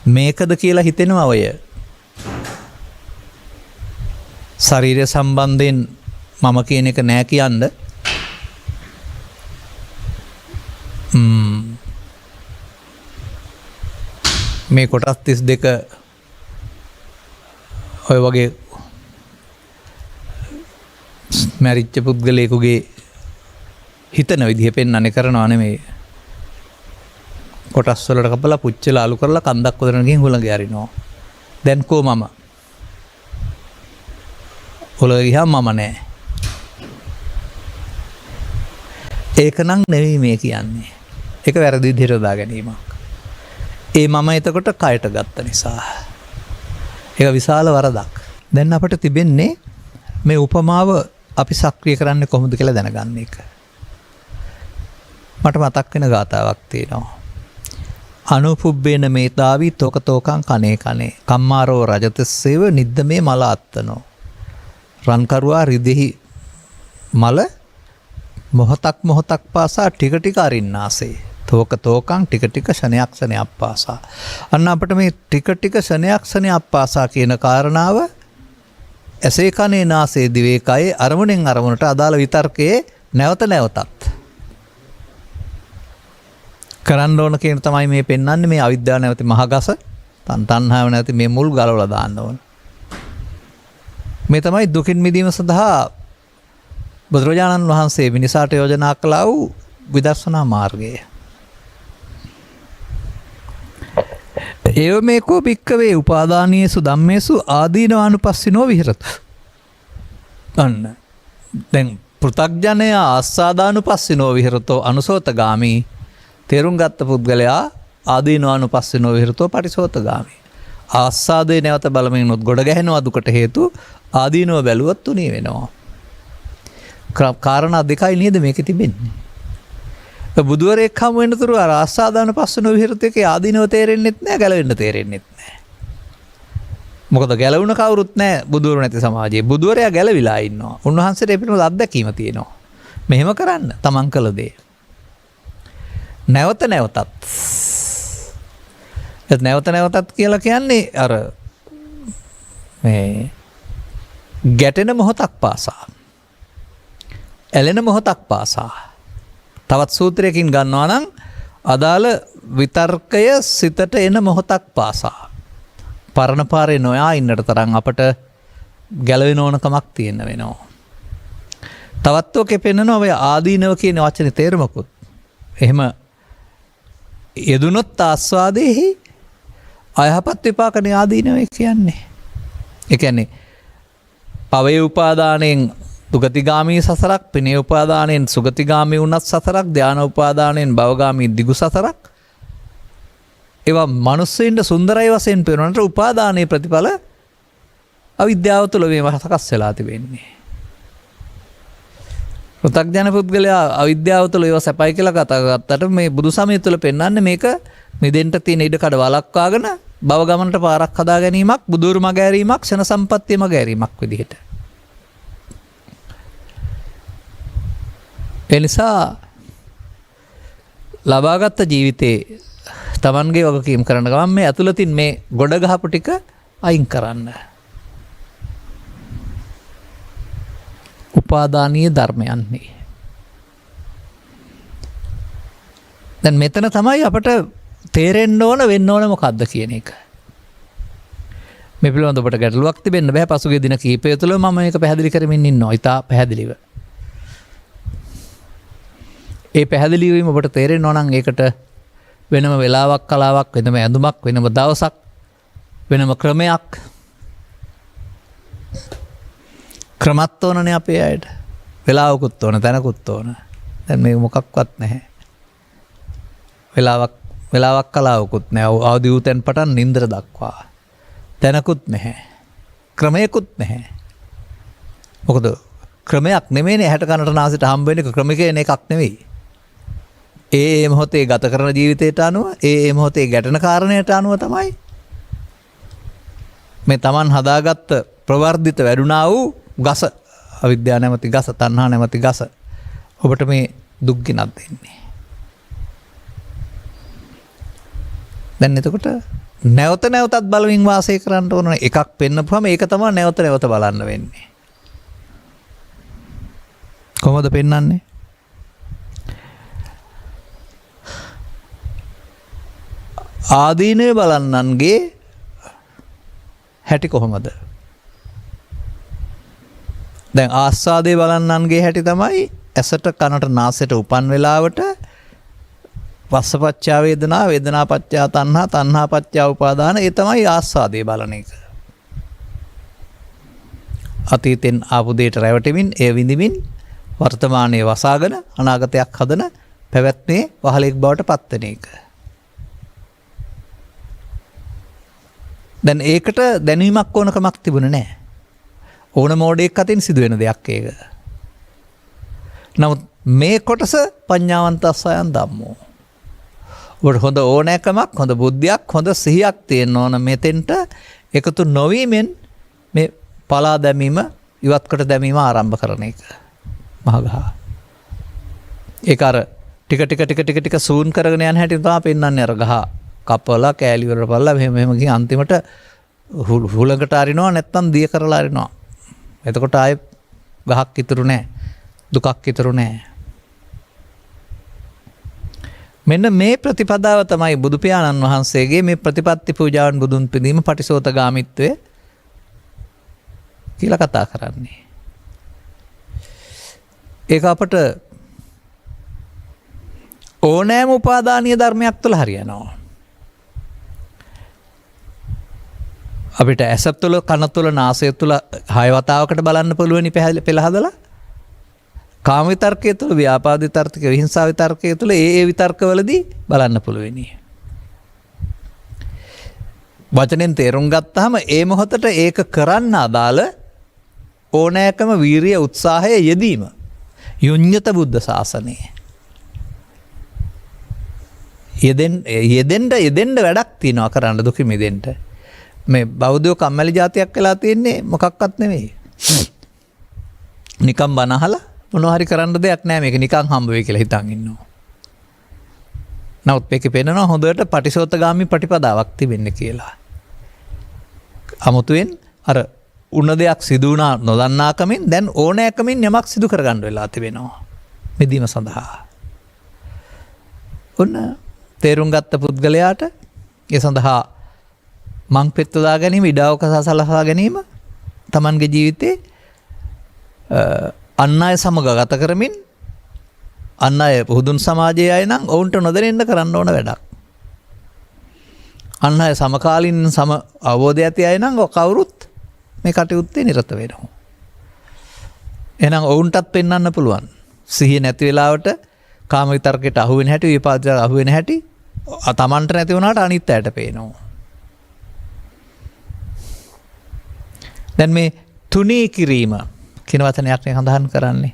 මේකද කියලා හිතෙනවා ඔය. ශරීරය සම්බන්ධයෙන් මම කියන එක නෑ කියන්න. මේ කොටස් 32 ඔය වගේ මැරිච්ච පුද්ගලයෙකුගේ හිතන විදිහ පෙන්වන්නේ කරනවා නෙමෙයි. කොටස් වලට කපලා පුච්චලා අලු කරලා කන්දක් උදරන ගිහින් හුළඟ යරිනවා. දැන් කෝ මම? හුළඟ ගියාම මම නෑ. ඒක නම් නෙවෙයි මේ කියන්නේ. ඒක වැරදි විදිහට දා ගැනීමක්. ඒ මම එතකොට කයට ගත්ත නිසා. ඒක විශාල වරදක්. දැන් අපිට තිබෙන්නේ මේ උපමාව අපි සක්‍රිය කරන්නේ කොහොමද කියලා දැනගන්න එක. මට මතක් වෙන ගාතාවක් තියෙනවා. අනුපුබ්බේන මේතාවි තෝකතෝකං කනේ කනේ කම්මාරෝ රජතස්සේව නිද්දමේ මල අත්තනෝ. රන්කරුවා රිදෙහි මල මොහොතක් මොහොතක් පාසා ටික ටික අරින්නාසේ. තෝකතෝකං ටික ටික ශනයක් ශනයක් පාසා. අන්න අපිට මේ ටික ටික ශනයක් ශනයක් පාසා කියන කාරණාව ඇසේ කනේ නාසයේ දිවේ කයේ අරමුණෙන් අරමුණට අදාළ විතර්කයේ නැවත නැවතත් කරන්න ඕන කියන තමයි මේ පෙන්වන්නේ. මේ අවිද්‍යාව නැවති මහගස තණ්හාව නැවති මේ මුල් ගලවලා දාන්න ඕන. මේ තමයි දුකින් මිදීම සඳහා බුදුරජාණන් වහන්සේ මිනිසාට යෝජනා කළා වූ විදර්ශනා මාර්ගය. ඒව මේකෝ භික්කවේ උපාදානීයසු ධම්මේසු ආදීනවානුපස්සිනෝ විහෙරත. අන්න දැන් පෘථග්ජනයා ආස්වාදානුපස්සිනෝ විහෙරතෝ අනුසෝතගාමි. තේරුම් ගත්ත පුද්ගලයා ආදීනවානුපස්සිනෝ විහෙරතෝ පටිසෝතගාමි. ආස්වාදේ නැවත බලමින් උත් ගොඩ ගැහෙනවා දුකට හේතු ආදීනව බැලුවොත් තුනී වෙනවා. කාරණා දෙකයි නේද මේකේ තිබෙන්නේ. බුදුවරයෙක් හමු වෙනතුරු අර ආස්වාදානුපස්සිනෝ විහෙරතේ ආදීනව තේරෙන්නෙත් නෑ ගැලවෙන්න තේරෙන්නෙත් නෑ. මොකද ගැලවුණ කවුරුත් නෑ බුදුවරු නැති සමාජයේ. බුදුවරයා ගැලවිලා ඉන්නවා. උන්වහන්සේට ඒ පිළිබඳ අත්දැකීම තියෙනවා. මෙහෙම කරන්න තමන් කළ දේ. නැවත නැවතත් කියලා කියන්නේ අර මේ ගැටෙන මොහොතක් පාසා ඇලෙන මොහොතක් පාසා තවත් සූත්‍රයකින් ගන්නවා නම් අදාළ විතර්කය සිතට එන මොහොතක් පාසා පරණ පාරේ නොයා ඉන්නට තරම් අපට ගැලවෙන ඕනකමක් තියෙන්න වෙනවා. තවත් ඔකේ පෙන්නනවා ඔය ආදීනව කියන වචනේ තේරුමකුත්. එහෙම යෙදුනොත් ආස්වාදෙහි අයහපත් විපාකනේ ආදීනව කියන්නේ. ඒ කියන්නේ පවේ උපාදානයෙන් දුගතිගාමී සසරක්, පිනේ උපාදානයෙන් සුගතිගාමී වුණත් සසරක්, ධාන උපාදානයෙන් භවගාමී දිගු සසරක්. ඒවා මිනිස්සුන්ට සුන්දරයි වශයෙන් පේනොත් උපාදානයේ ප්‍රතිඵල අවිද්‍යාව තුළ මේවා සකස් වෙලා තිබෙන්නේ. පෘථග්ජන පුද්ගලයා අවිද්‍යාව තුළ ඒවා සැපයි කියලා කතා කරත්තට මේ බුදු සමය තුළ පෙන්වන්නේ මේක නිදෙන්න තියෙන ඉඩ කඩ වළක්වාගෙන භව ගමනට පාරක් හදා ගැනීමක්, බුදුරු මග ඇරීමක්, ශන සම්පත්තිය මග ඇරීමක් විදිහට. ඒ නිසා ලබාගත් ජීවිතේ තමන්ගේ වගකීම් කරන ගමන් මේ ඇතුළතින් මේ ගොඩ ගහපු ටික අයින් කරන්න. උපාදානීය ධර්මයන්හි. දැන් මෙතන තමයි අපට තේරෙන්න ඕන වෙන්න ඕන මොකක්ද කියන එක. මේ පිළිබඳව ඔබට ගැටලුවක් තිබෙන්න බෑ. පසුගිය දින කිහිපය තුළ මම මේක පැහැදිලි කරමින් ඉන්නවා. ඉතා පැහැදිලිව. ඒ පැහැදිලි වීම ඔබට තේරෙන්න ඕන නම් ඒකට වෙනම වෙලාවක්, කලාවක්, වෙනම ඇඳුමක්, වෙනම දවසක්, වෙනම ක්‍රමයක් ක්‍රමත් ඕනනේ අපේ අයට. වෙලාවකුත් ඕන, තැනකුත් ඕන. දැන් මේ මොකක්වත් නැහැ. වෙලාවක් කලාවකුත් නැහැ. අවදි වූ තැන් පටන් නින්දර දක්වා. තැනකුත් නැහැ. ක්‍රමයකුත් නැහැ. මොකද ක්‍රමයක් නෙමෙයිනේ හැට කනට නාසයට හම්බ වෙන එක. ක්‍රමිකේන එකක් නෙවෙයි. ඒ මොහොතේ ගත කරන ජීවිතයට අනුව, ඒ මොහොතේ ගැටෙන කාරණයට අනුව තමයි මේ Taman හදාගත්ත ප්‍රවර්ධිත වැඩුණා වූ ගස, අවිද්‍යාව නැමැති ගස, තණ්හා නැමැති ගස ඔබට මේ දුක් ගෙනත් දෙන්නේ. දැන් එතකොට නැවත නැවතත් බලමින් වාසය කරන්න ඕන එකක් පෙන්නපුවම ඒක තමයි නැවත නැවත බලන්න වෙන්නේ. කොහොමද පෙන්වන්නේ? ආදීනය බලන්නන්ගේ හැටි කොහොමද? දැන් ආස්වාදේ බලන්නන්ගේ හැටි තමයි ඇසට කනට නාසයට උපන් වෙලාවට වස්සපච්චා වේදනා වේදනාපච්චා තණ්හා තණ්හාපච්චා උපාදාන ඒ තමයි ආස්වාදේ බලන එක. අතීතෙන් ආපු දෙයට රැවටෙමින් ඒ විඳිමින් වර්තමානයේ වසාගෙන අනාගතයක් හදන පැවැත්මේ වහලෙක් බවට පත්වෙන එක. දැන් ඒකට දැනීමක් ඕනකමක් තිබුණේ නැහැ. ඕන මෝඩයෙක් අතින් සිදුවෙන දෙයක් ඒක. නමුත් මේ කොටස පඤ්ඤාවන්තස්සයන් ධම්මෝ. ඔබට හොඳ ඕනෑකමක්, හොඳ බුද්ධියක්, හොඳ සිහියක් තියෙන්න ඕන මෙතෙන්ට එකතු නොවීමෙන් මේ පලා දැමීම, ඉවත් කොට දැමීම ආරම්භ කරන එක. මහගහ. ඒක අර ටික සූන් කරගෙන යන හැටි තමයි පෙන්වන්නේ. අර ගහ කපලා කෑලි වල බලලා මෙහෙම ගිහින් අන්තිමට හුලඟට අරිනවා නැත්තම් දිය කරලා අරිනවා. එතකොට ආයේ ගහක් ඉතුරු නැහැ. දුකක් ඉතුරු නැහැ. මෙන්න මේ ප්‍රතිපදාව තමයි බුදු පියාණන් වහන්සේගේ මේ ප්‍රතිපත්ති පූජාවන් බුදුන් පිදීම පටිසෝතගාමිත්වය කියලා කතා කරන්නේ. ඒක අපට ඕනෑම උපාදානීය ධර්මයක් තුළ හරියනවා. අපිට ඇස තුළ, කන තුළ, නාසය තුළ 6 වතාවකට බලන්න පුළුවනි පෙළ හදලා. කාම විතර්කයේ තුළ, ව්‍යාපාද විතර්කයේ, විහිංසා විතර්කයේ තුළ ඒ විතර්කවලදී බලන්න පුළුවනි. වචනෙන් තේරුම් ගත්තාම ඒ මොහොතට ඒක කරන්න අදාළ ඕනෑකම වීරිය උත්සාහය යෙදීම යුඤ්ඤත බුද්ධ ශාසනයේ යෙදෙන්න වැඩක් තියෙනවා කරන්න දුක මිදෙන්න. මේ බෞද්ධයෝ කම්මැලි જાතියක් වෙලා තියෙන්නේ මොකක්වත් නෙමෙයි. නිකම් බන අහලා මොනවා හරි කරන්න දෙයක් නැහැ, මේක නිකන් හම්බ වෙයි කියලා හිතන් ඉන්නවා. නමුත් මේකේ පෙන්නනවා හොඳට පටිසෝතගාමි ප්‍රතිපදාවක් තිබෙන්නේ කියලා. අමුතුවෙන් අර උණ දෙයක් සිදු වුණා නොදන්නාකමින් දැන් ඕනෑකමින් යමක් සිදු කරගන්න වෙලා තිබෙනවා මෙදීම සඳහා. ඔන්න තේරුම් ගත්ත පුද්ගලයාට ඒ සඳහා මං පෙත්තුදා ගැනීම, ඉඩාවක සලසා ගැනීම තමන්ගේ ජීවිතේ අන් අය සමග ගත කරමින් අන් අය පුදුන් සමාජයේ අය නම් ඔවුන්ට නොදැනෙන්න කරන්න ඕන වැඩක්. අන් අය සමකාලීන සම අවබෝධය ඇති අය නම් කවුරුත් මේ කටයුත්තේ නිරත වෙනවා. එහෙනම් ඔවුන්ටත් පෙන්වන්න පුළුවන්. සිහිය නැති වෙලාවට කාම විතර්කයට අහු වෙන හැටි, විපාදයට අහු වෙන හැටි තමන්ට නැති වුණාට අනිත් අයට පේනවා. දැන් මේ තුනී කිරීම කියන වචනයක් නේ සඳහන් කරන්නේ.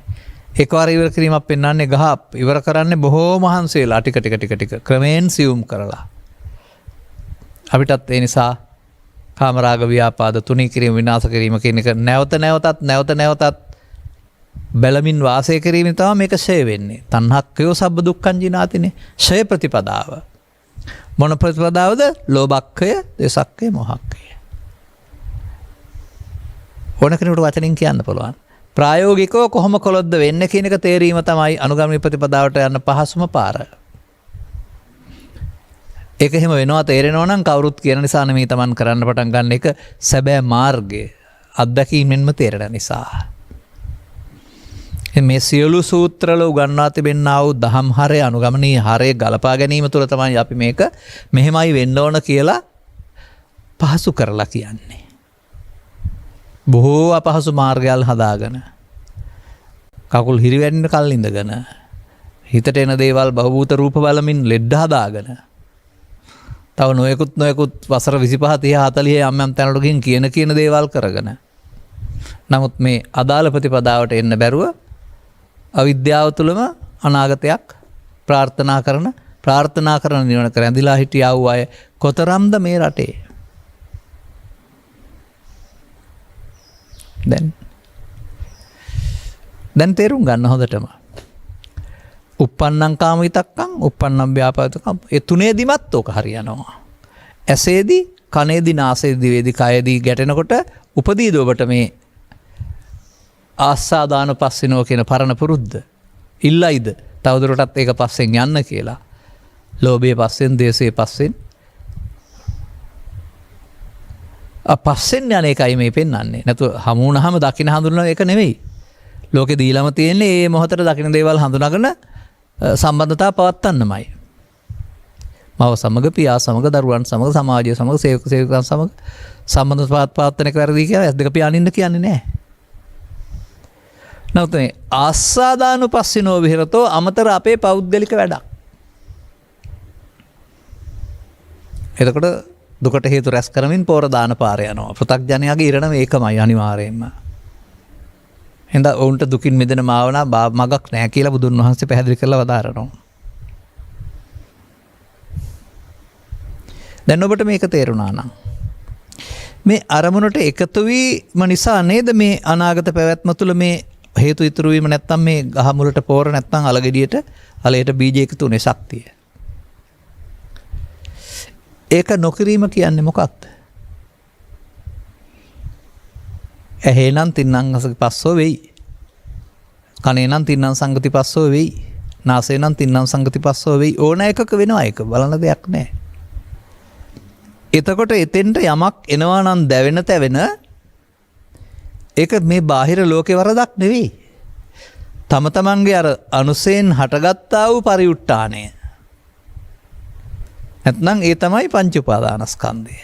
එකවර ඉවර කිරීමක් පෙන්වන්නේ ගහ ඉවර කරන්නේ බොහෝ මහන්සි වෙලා ටික ක්‍රමයෙන් සියුම් කරලා. අපිටත් ඒ නිසා කාමරාග ව්‍යාපාද තුනී කිරීම, විනාශ කිරීම කියන එක නැවත නැවතත් බැලමින් වාසය කිරීම තමයි මේක ෂය වෙන්නේ. තණ්හක්කයෝ සබ්බ දුක්ඛං ජිනාතිනේ. ෂය ප්‍රතිපදාව. මොන ප්‍රතිපදාවද? ලෝභක්ඛය, දේශක්ඛය, මොහක්ඛය. ඕන කෙනෙකුට වචනින් කියන්න පුළුවන්. ප්‍රායෝගිකව කොහොම කළොත්ද වෙන්නේ කියන එක තේරීම තමයි අනුගාමී ප්‍රතිපදාවට යන්න පහසුම පාර. ඒක එහෙම වෙනවා තේරෙනවා නම් කවුරුත් කියන නිසා නෙමෙයි Taman කරන්න පටන් ගන්න එක සැබෑ මාර්ගය. අත්දැකීමෙන්ම තේරෙන නිසා. මේ සියලු සූත්‍රවල උගන්වා තිබෙනා වූ දහම් හරය, අනුගමනීය හරය ගලපා ගැනීම තුළ තමයි අපි මේක මෙහෙමයි වෙන්න ඕන කියලා පහසු කරලා කියන්නේ. බොහෝ අපහසු මාර්ගයල් හදාගෙන කකුල් හිරිවැටෙන කල් ඉඳගෙන හිතට එන දේවල් බහූත රූප බලමින් ලෙඩ හදාගෙන තව නොයෙකුත් වසර 25 30 40 යම් තැනකට කියන දේවල් කරගෙන නමුත් මේ අදාළ ප්‍රතිපදාවට එන්න බැරුව අවිද්‍යාව තුළම අනාගතයක් ප්‍රාර්ථනා කරන නිවන කර ඇඳිලා හිටියා වූ අය කොතරම්ද මේ රටේ. දැන් තේරුම් ගන්න හොඳටම. uppannam kama vitakkan, uppannam vyapadattam. ඒ තුනේදිමත් ඕක හරියනවා. ඇසේදී, කනේදී, නාසයේදී, දිවේදී, කයේදී ගැටෙනකොට උපදීද ඔබට මේ ආස්සාදාන පස්සිනෝ කියන පරණ පුරුද්ද. ඉල්ලයිද තවදුරටත් ඒක පස්සෙන් යන්න කියලා. ලෝභයේ පස්සෙන්, දේශයේ පස්සෙන්, පස්සෙන් යන එකයි මේ පෙන්වන්නේ. නැතු හමු වුණාම දකින්න හඳුනන එක නෙවෙයි. ලෝකේ දීලාම තියෙන්නේ මේ මොහොතට දකින්න දේවල් හඳුනාගෙන සම්බන්ධතාව පවත්වන්නමයි. මව සමග, පියා සමග, දරුවන් සමග, සමාජය සමග, සේවක සේවිකාන් සමග සම්බන්ධතාව පවත්වන එක වැරදි කියලා ඇස් දෙක පියානින්න කියන්නේ නැහැ. නමුත් මේ ආස්වාදානුපස්සිනෝ විහෙරතෝ අමතර අපේ පෞද්ගලික වැඩක්. එතකොට දුකට හේතු රැස් කරමින් පෝර දාන පාර යනවා. පෘථග්ජනයාගේ ඉරණ මේකමයි අනිවාර්යයෙන්ම. එහෙනම් ඔවුන්ට දුකින් මිදෙන මාවනා මගක් නැහැ කියලා බුදුන් වහන්සේ පැහැදිලි කරලා වදාරනවා. දැන් ඔබට මේක තේරුණා නම් මේ අරමුණට එකතු වීම නිසා නේද මේ අනාගත පැවැත්ම තුළ මේ හේතු ඉතුරු වීම නැත්තම් මේ ගහ මුලට පෝර නැත්තම් අලගෙඩියට අලයට බීජ එකතු වෙන ශක්තිය. ඒක නොකිරීම කියන්නේ මොකක්ද? ඇහේ නම් තින්නම් පස්සෝ වෙයි. කනේ නම් තින්නම් සංගති පස්සෝ වෙයි. නාසය නම් තින්නම් සංගති පස්සෝ වෙයි. ඕන එකක වෙනවා ඒක. බලන දෙයක් නැහැ. එතකොට එතෙන්ට යමක් එනවා නම් දැවෙන තැවෙන ඒක මේ බාහිර ලෝකේ වරදක් නෙවෙයි. තම තමන්ගේ අර අනුසයෙන් හටගත්තා වූ පරිඋට්ටානය. නැත්නම් ඒ තමයි පංච උපාදානස්කන්ධය.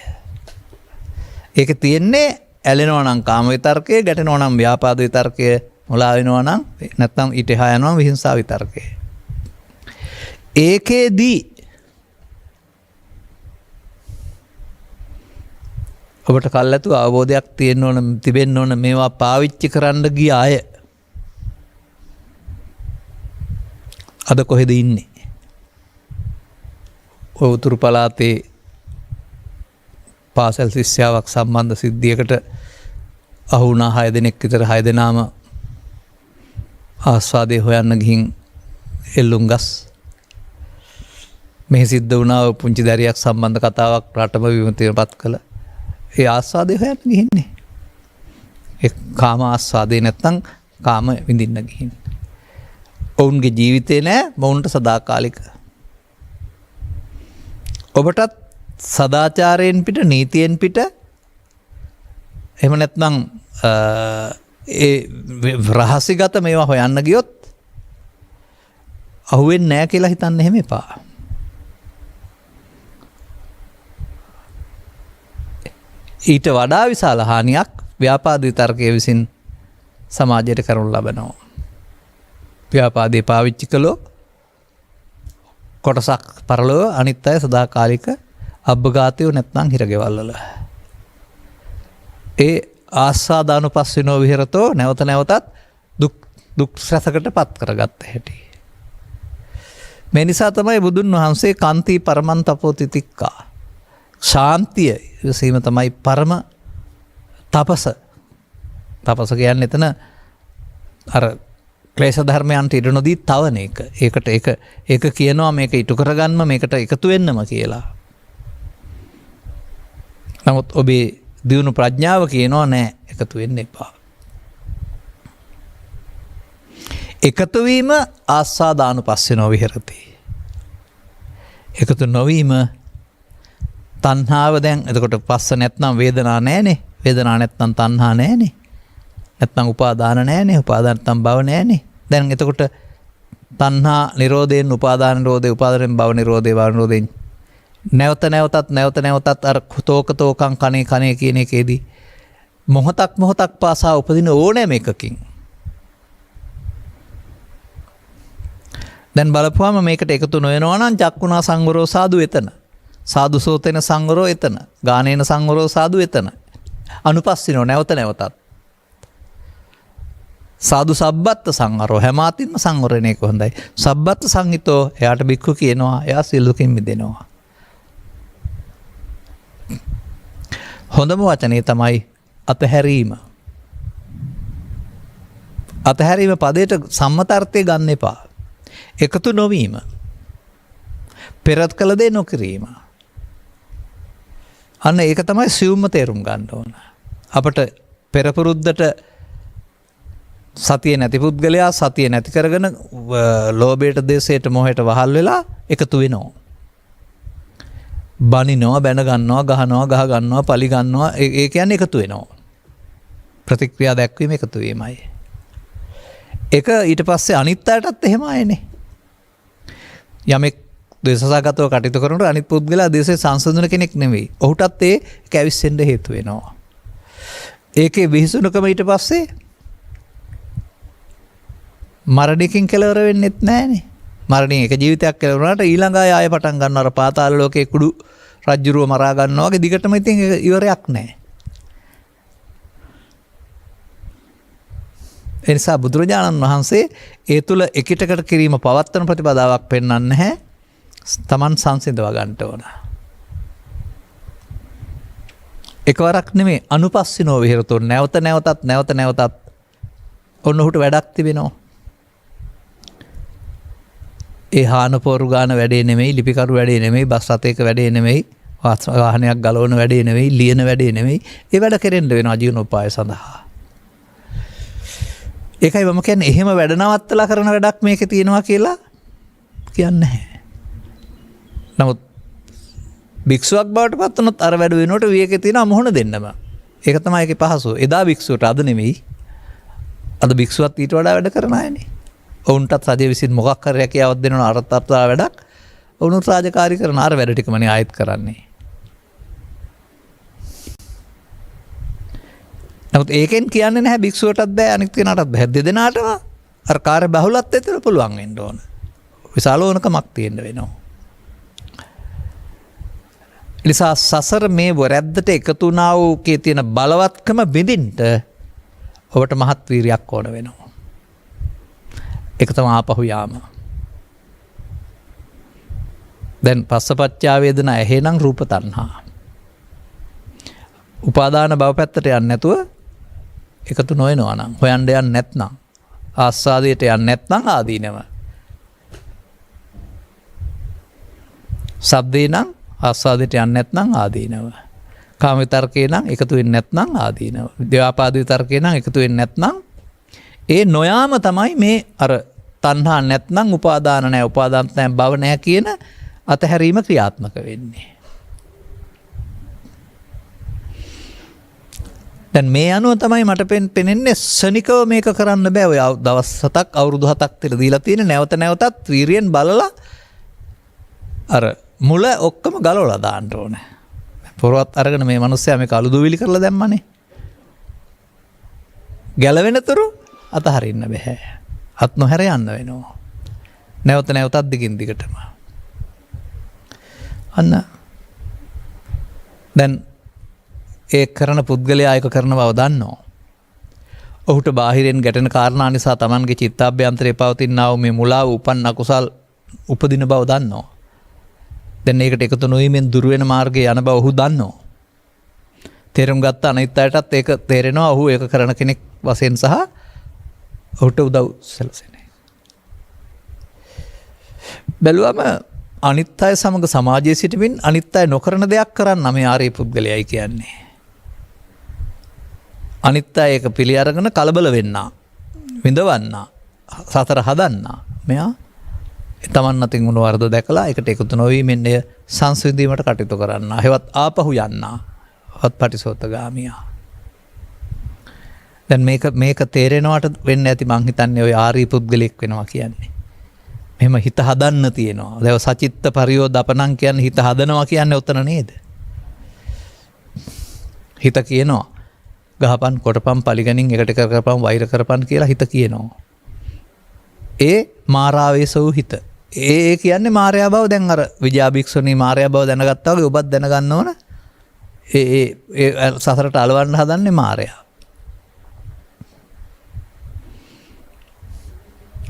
ඒක තියෙන්නේ ඇලෙනවා නම් කාම විතර්කය, ගැටෙනවා නම් ව්‍යාපාද විතර්කය, මුලා වෙනවා නම් නැත්නම් ඊට එහා යනවා විහිංසාව විතර්කය. ඒකේදී ඔබට කල්ැතු අවබෝධයක් තියෙන්න ඕන, තිබෙන්න ඕන මේවා පාවිච්චි කරන්න ගිය අය අද කොහෙද ඉන්නේ? ඔය උතුරු පළාතේ පාසල් ශිෂ්‍යාවක් සම්බන්ධ සිද්ධියකට අහු වුණා 6 දෙනෙක් විතර. 6 දෙනාම ආස්වාදේ හොයන්න ගිහින් එල්ලුම් ගස්. මේ සිද්ධ වුණා පුංචි දරියක් සම්බන්ධ කතාවක් රටම විමතියපත් කළ. ඒ ආස්වාදේ හොයන්න ගිහින්නේ. ඒ කාම ආස්වාදේ නැත්තම් කාම විඳින්න ගිහින්. ඔවුන්ගේ ජීවිතේ නෑ මොවුන්ට සදාකාලික. ඔබටත් සදාචාරයෙන් පිට, නීතියෙන් පිට, එහෙම නැත්නම් ඒ රහසිගත මේවා හොයන්න ගියොත් අහුවෙන්නේ නැහැ කියලා හිතන්න එහෙම එපා. ඊට වඩා විශාල හානියක් ව්‍යාපාද විතර්කයේ විසින් සමාජයට කරනු ලබනවා. ව්‍යාපාදේ පාවිච්චි කළෝ කොටසක් පරලොව, අනිත් අය සදාකාලික අබ්බඝාතයෝ නැත්නම් හිරගෙවල් වල. ඒ ආස්වාදානුපස්සිනෝ විහෙරතෝ නැවත නැවතත් දුක් රසකට පත් කරගත්ත හැටි. මේ නිසා තමයි බුදුන් වහන්සේ කාන්ති පරමන්තපෝ තිතික්කා, ශාන්තිය විසීම තමයි පරම තපස. තපස කියන්නේ එතන අර ක්ලේශ ධර්මයන්ට ඉඩ නොදී තවන එක. ඒක කියනවා මේක ඉටු කරගන්න, මේකට එකතු වෙන්නම කියලා. නමුත් ඔබේ දියුණු ප්‍රඥාව කියනවා නෑ, එකතු වෙන්න එපා. එකතු වීම ආස්වාදානුපස්සිනෝ විහෙරති. එකතු නොවීම තණ්හාව. දැන් එතකොට පස්ස නැත්නම් වේදනා නෑනේ, වේදනා නැත්නම් තණ්හා නෑනේ, නැත්නම් උපාදාන නෑනේ, උපාදාන නැත්නම් භව නෑනේ. දැන් එතකොට තණ්හා නිරෝධයෙන් උපාදාන නිරෝධය, උපාදානෙන් භව නිරෝධය, භව නිරෝධයෙන් නැවත නැවතත් අර තෝකතෝකං කනේ කියන එකේදී මොහොතක් පාසා උපදින ඕනෑම එකකින් දැන් බලපුවාම මේකට එකතු නොවෙනවා නම් චක්කුණා සංවරෝ සාදු එතන, සාදු සෝතේන සංවරෝ එතන, ගානේන සංවරෝ සාදු එතන, අනුපස්සිනෝ නැවතත් සාදු සබ්බත්ත සංවරෝ, හැමාතින්ම සංවරණ එක හොඳයි. සබ්බත්ත සංහිතෝ, එයාට බික්කු කියනවා එයා සිල්ලුකින් මිදෙනවා. හොඳම වචනේ තමයි අතහැරීම. අතහැරීම පදයට සම්මතාර්ථය ගන්න එපා. එකතු නොවීම, පෙරත් කළ දේ නොකිරීම. අන්න ඒක තමයි සියුම්ම තේරුම් ගන්න ඕන. අපට පෙරපුරුද්දට සතිය නැති පුද්ගලයා සතිය නැති කරගෙන ලෝභයට, දේශයට, මොහයට වහල් වෙලා එකතු වෙනවා. බනිනවා, බැන ගන්නවා, ගහනවා, ගහ ගන්නවා, පලි ගන්නවා. ඒ කියන්නේ එකතු වෙනවා. ප්‍රතික්‍රියා දැක්වීම එකතු වීමයි. එක ඊට පස්සේ අනිත් අයටත් එහෙම ආයනේ. යමෙක් දේශසාගතව කටයුතු කරනකොට අනිත් පුද්ගලයා දේශේ සංසන්දන කෙනෙක් නෙවෙයි. ඔහුටත් ඒ කැවිස්සෙන්න හේතු වෙනවා. ඒකේ විහිසුණුකම ඊට පස්සේ මරණයකින් කෙලවර වෙන්නෙත් නැහනේ. මරණයෙන් එක ජීවිතයක් කෙලවර වුණාට ඊළඟ ආය පටන් ගන්නවා. අර පාතාල ලෝකයේ කුඩු රජ්ජුරුව මරා ගන්නවා වගේ දිගටම ඉතින් ඉවරයක් නැහැ. ඒ නිසා බුදුරජාණන් වහන්සේ ඒ තුල එකිටකට කිරීම පවත්තන ප්‍රතිපදාවක් පෙන්වන්නේ නැහැ. තමන් සංසිඳව ගන්න ඕන. එකවරක් නෙමෙයි අනුපස්සිනෝ විහෙරතෝ නැවත නැවතත් ඔන්න ඔහුට වැඩක් තිබෙනවා. ඒ හාන පොරු ගාන වැඩේ නෙමෙයි, ලිපිකරු වැඩේ නෙමෙයි, බස් රථයක වැඩේ නෙමෙයි, වාහනයක් ගලවන වැඩේ නෙමෙයි, ලියන වැඩේ නෙමෙයි. ඒ වැඩ කෙරෙන්න වෙනවා ජීවනෝපාය සඳහා. ඒකයි මම කියන්නේ එහෙම වැඩ නවත්තලා කරන වැඩක් මේකේ තියෙනවා කියලා කියන්නේ නැහැ. නමුත් භික්ෂුවක් බවට පත් වුණොත් අර වැඩ වෙනකොට විවේකේ තියෙනවා මොහොන දෙන්නම. ඒක තමයි ඒකේ පහසුව. එදා භික්ෂුවට අද නෙමෙයි. අද භික්ෂුවත් ඊට වඩා වැඩ කරන අයනේ. ඔවුන්ටත් රජය විසින් මොකක් හරි රැකියාවක් දෙනවා අරතත්තා වැඩක්. ඔවුනුත් රාජකාරී කරන අර වැඩ ටිකමනේ ආයෙත් කරන්නේ. නමුත් ඒකෙන් කියන්නේ නැහැ භික්ෂුවටත් බෑ අනිත් කෙනාටත් බෑ. දෙදෙනාටම අර කාර්ය බහුලත්වයට ඇතුළ පුළුවන් වෙන්න ඕන. විශාල ඕනකමක් තියෙන්න වෙනවා. නිසා සසර මේ වරද්දට එකතු වුණා වූ කේ තියෙන බලවත්කම බෙදින්න ඔබට මහත් වීරියක් ඕන වෙනවා. ඒක තමයි ආපහු යාම. දැන් පස්සපච්චා වේදනා එහෙනම් රූප තණ්හා. උපාදාන භව පැත්තට යන්නේ නැතුව එකතු නොවෙනවා නම් හොයන්න යන්නේ නැත්නම් ආස්වාදයට යන්නේ නැත්නම් ආදීනව. සබ්දේ නම් ආස්වාදයට යන්නේ නැත්නම් ආදීනව. කාම විතර්කේ නම් එකතු වෙන්නේ නැත්නම් ආදීනව. ව්‍යාපාද විතර්කේ නම් එකතු වෙන්නේ නැත්නම් ඒ නොයාම තමයි මේ අර තණ්හා නැත්නම් උපාදාන නැහැ, උපාදාන නැහැ, භව නැහැ කියන අතහැරීම ක්‍රියාත්මක වෙන්නේ. දැන් මේ අනුව තමයි මට පෙනෙන්නේ ශනිකව මේක කරන්න බෑ. ඔය දවස් 7ක් අවුරුදු 7ක් තිර දීලා තියෙන නැවත නැවතත් වීරියෙන් බලලා අර මුල ඔක්කොම ගලවලා දාන්න ඕනේ. පොරවත් අරගෙන මේ මිනිස්සයා මේක අලුදුවිලි කරලා දැම්මනේ. ගැලවෙනතුරු අතහරින්න බෑ. අත් නොහැර යන්න වෙනවා. නැවත නැවතත් දිගින් දිගටම. අන්න දැන් ඒ කරන පුද්ගලයා ඒක කරන බව දන්නවා. ඔහුට බාහිරෙන් ගැටෙන කාරණා නිසා Tamanගේ චිත්තාභ්‍යන්තරයේ පවතිනා වූ මේ මුලාව උපන් අකුසල් උපදින බව දන්නවා. දැන් ඒකට එකතු නොවීමෙන් දුර වෙන මාර්ගයේ යන බව ඔහු දන්නවා. තේරුම් ගත්ත අනිත් අයටත් ඒක තේරෙනවා ඔහු ඒක කරන කෙනෙක් වශයෙන් සහ ඔහුට උදව් සැලසෙන්නේ. බැලුවම අනිත් අය සමග සමාජයේ සිටමින් අනිත් අය නොකරන දෙයක් කරන්න මේ ආර්ය පුද්ගලයයි කියන්නේ. අනිත් අය ඒක පිළි අරගෙන කලබල වෙන්න, විඳවන්න, සතර හදන්න. මෙයා තමන් අතින් වුණ වරද දැකලා ඒකට එකතු නොවීමෙන් එය සංසිඳීමට කටයුතු කරන්න. හෙවත් ආපහු යන්න. වත් පටිසෝතගාමියා. දැන් මේක තේරෙනවට වෙන්න ඇති මං හිතන්නේ ඔය ආර්ය පුද්ගලෙක් වෙනවා කියන්නේ. මෙහෙම හිත හදන්න තියෙනවා. දැන් සචිත්ත පරියෝදපණං කියන්නේ හිත හදනවා කියන්නේ උතන නේද? හිත කියනවා ගහපන් කොටපන් පලිගනින් එකට කරපන් වෛර කරපන් කියලා හිත කියනවා. ඒ මාරාවේශ වූ හිත. ඒ කියන්නේ මාර්යා බව. දැන් අර විජාභික්ෂුණී මාර්යා බව දැනගත්තා වගේ ඔබත් දැනගන්න ඕන. ඒ සසරට අලවන්න හදන්නේ මාර්යා.